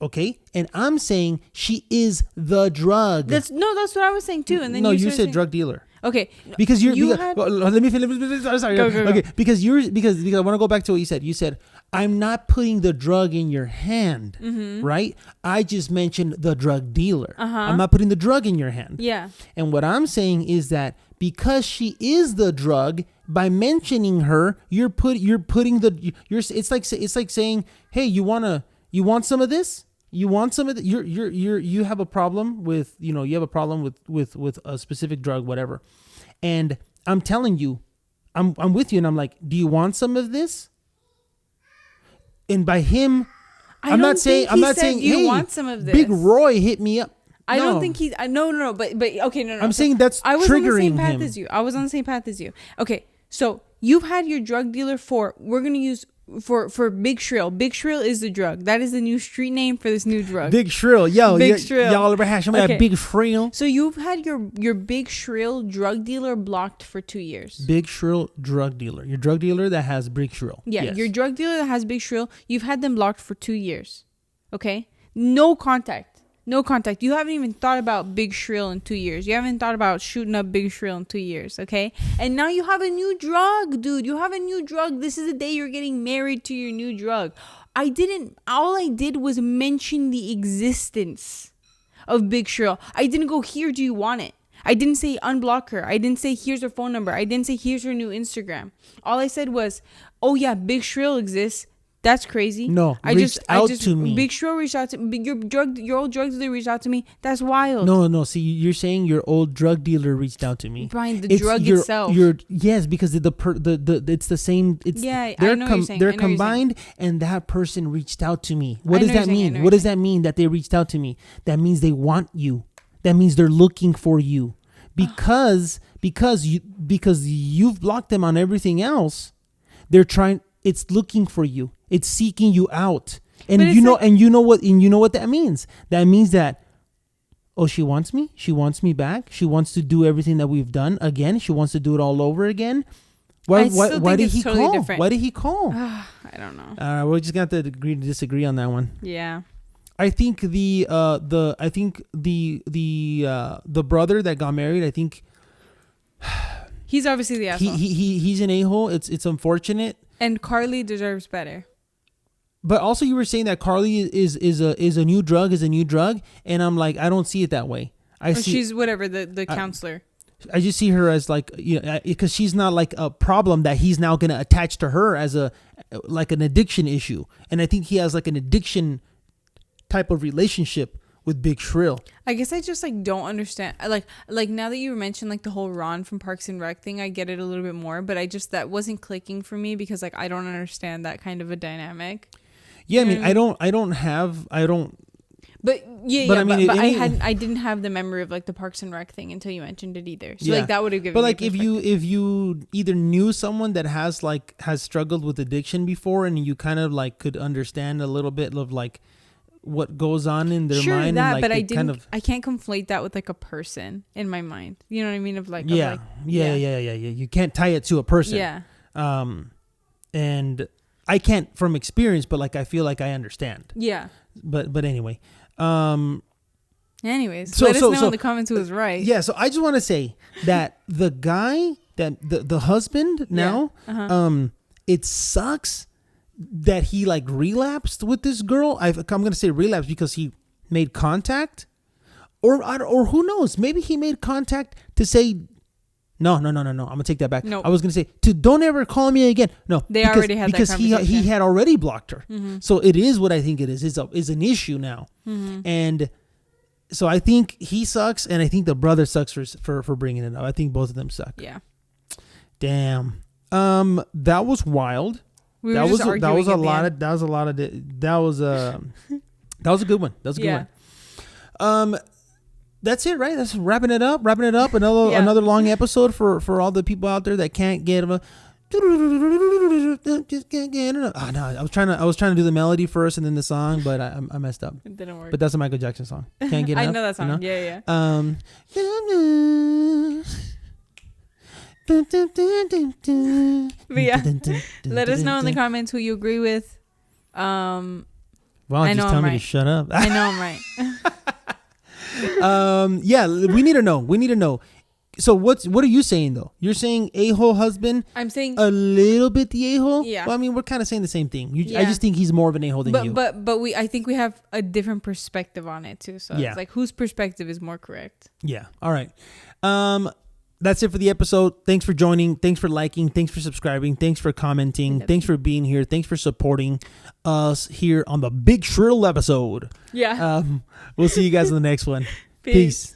Okay, and I'm saying she is the drug. That's what I was saying too. And then no, you said saying, drug dealer. Okay, Because let me finish. Sorry. Go. Okay, because I want to go back to what you said. You said I'm not putting the drug in your hand, right? I just mentioned the drug dealer. I'm not putting the drug in your hand. Yeah. And what I'm saying is that because she is the drug, by mentioning her, you're putting the it's like saying, hey, you want some of this? You want some of the, you have a problem with, you have a problem with a specific drug, whatever. And I'm telling you, I'm with you, and I'm like, do you want some of this? And by him, I'm not saying, you hey, want some of this. Big Roy hit me up. I don't think he's, no, but okay, no. I'm saying that's I was triggering on the same path him. as you. I was on the same path as you. Okay, so you've had your drug dealer we're going to use for Big Shrill. Big Shrill is the drug. That is the new street name for this new drug. Big Shrill. Yo, Big Shrill. Y'all ever had some of that Big Shrill? So you've had your Big Shrill drug dealer blocked for 2 years. Big Shrill drug dealer. Your drug dealer that has Big Shrill. Yeah, yes. Your drug dealer that has Big Shrill, you've had them blocked for 2 years. Okay? No contact. You haven't even thought about Big Shrill in 2 years. You haven't thought about shooting up Big Shrill in 2 years, okay? And now you have a new drug, dude. You have a new drug. This is the day you're getting married to your new drug. All I did was mention the existence of Big Shrill. I didn't go, here, do you want it? I didn't say unblock her. I didn't say here's her phone number. I didn't say here's her new Instagram. All I said was, oh yeah, Big Shrill exists. That's crazy. No, I reached out to me. Big Shrill reached out to me. Your old drug dealer reached out to me. That's wild. No. See, you're saying your old drug dealer reached out to me. Brian, the drug itself. Yes, because it's the same. It's I know what you're saying. They're combined, and that person reached out to me. What does that mean? What does that mean that they reached out to me? That means they want you. That means they're looking for you, because you've blocked them on everything else. They're trying. It's looking for you. It's seeking you out. And you know what that means? That means that, oh, she wants me. She wants me back. She wants to do everything that we've done again. She wants to do it all over again. Why did he call? Different. Why did he call? I don't know. We're just gonna have to agree to disagree on that one. Yeah. I think the brother that got married, I think he's obviously the asshole. He's an a-hole. It's unfortunate. And Carly deserves better. But also, you were saying that Carly is a new drug, and I'm like, I don't see it that way. She's whatever the counselor. I just see her as like, because she's not like a problem that he's now gonna attach to her as an addiction issue, and I think he has like an addiction type of relationship with Big Shrill. I guess I just don't understand. Like now that you mentioned the whole Ron from Parks and Rec thing, I get it a little bit more. But that wasn't clicking for me because I don't understand that kind of a dynamic. Yeah, I don't. But I didn't have the memory of the Parks and Rec thing until you mentioned it either. So that would have given. But if you either knew someone that has struggled with addiction before, and you kind of could understand a little bit of what goes on in their mind. That, but I can't conflate that with a person in my mind. You know what I mean? Yeah. You can't tie it to a person. Yeah. And I can't from experience, but I feel like I understand. Yeah. But anyway. Anyways, let us know in the comments who was right. Yeah. So I just want to say that the guy that the husband now, it sucks that he relapsed with this girl. I'm gonna say relapsed because he made contact, or who knows? Maybe he made contact to say, no. I'm gonna take that back. Nope. I was gonna say to don't ever call me again. No, already had because that conversation. he had already blocked her. Mm-hmm. So it is what I think it is. It's an issue now, and so I think he sucks, and I think the brother sucks for bringing it up. I think both of them suck. Yeah. Damn. That was wild. That was a good one. That was a good one. That's it, right? That's wrapping it up. Another long episode for all the people out there that can't get enough. Just can't get enough. Oh no, I was trying to do the melody first and then the song, but I messed up. It didn't work. But that's a Michael Jackson song. Can't get enough. I know that song. Yeah. But yeah, let us know in the comments who you agree with. Wow, I just know tell I'm me to right. shut up. I know I'm right. Yeah, we need to know. We need to know. So what are you saying though? You're saying a-hole husband, I'm saying, a little bit the a-hole? Yeah. Well, I mean, we're kind of saying the same thing. I Yeah. just think he's more of an a-hole than you. but I think we have a different perspective on it too. So Yeah. it's like whose perspective is more correct? Yeah. All right. That's it for the episode. Thanks for joining. Thanks for liking. Thanks for subscribing. Thanks for commenting. Thanks for being here. Thanks for supporting us here on the Big Shrill episode. Yeah. We'll see you guys in the next one. Peace.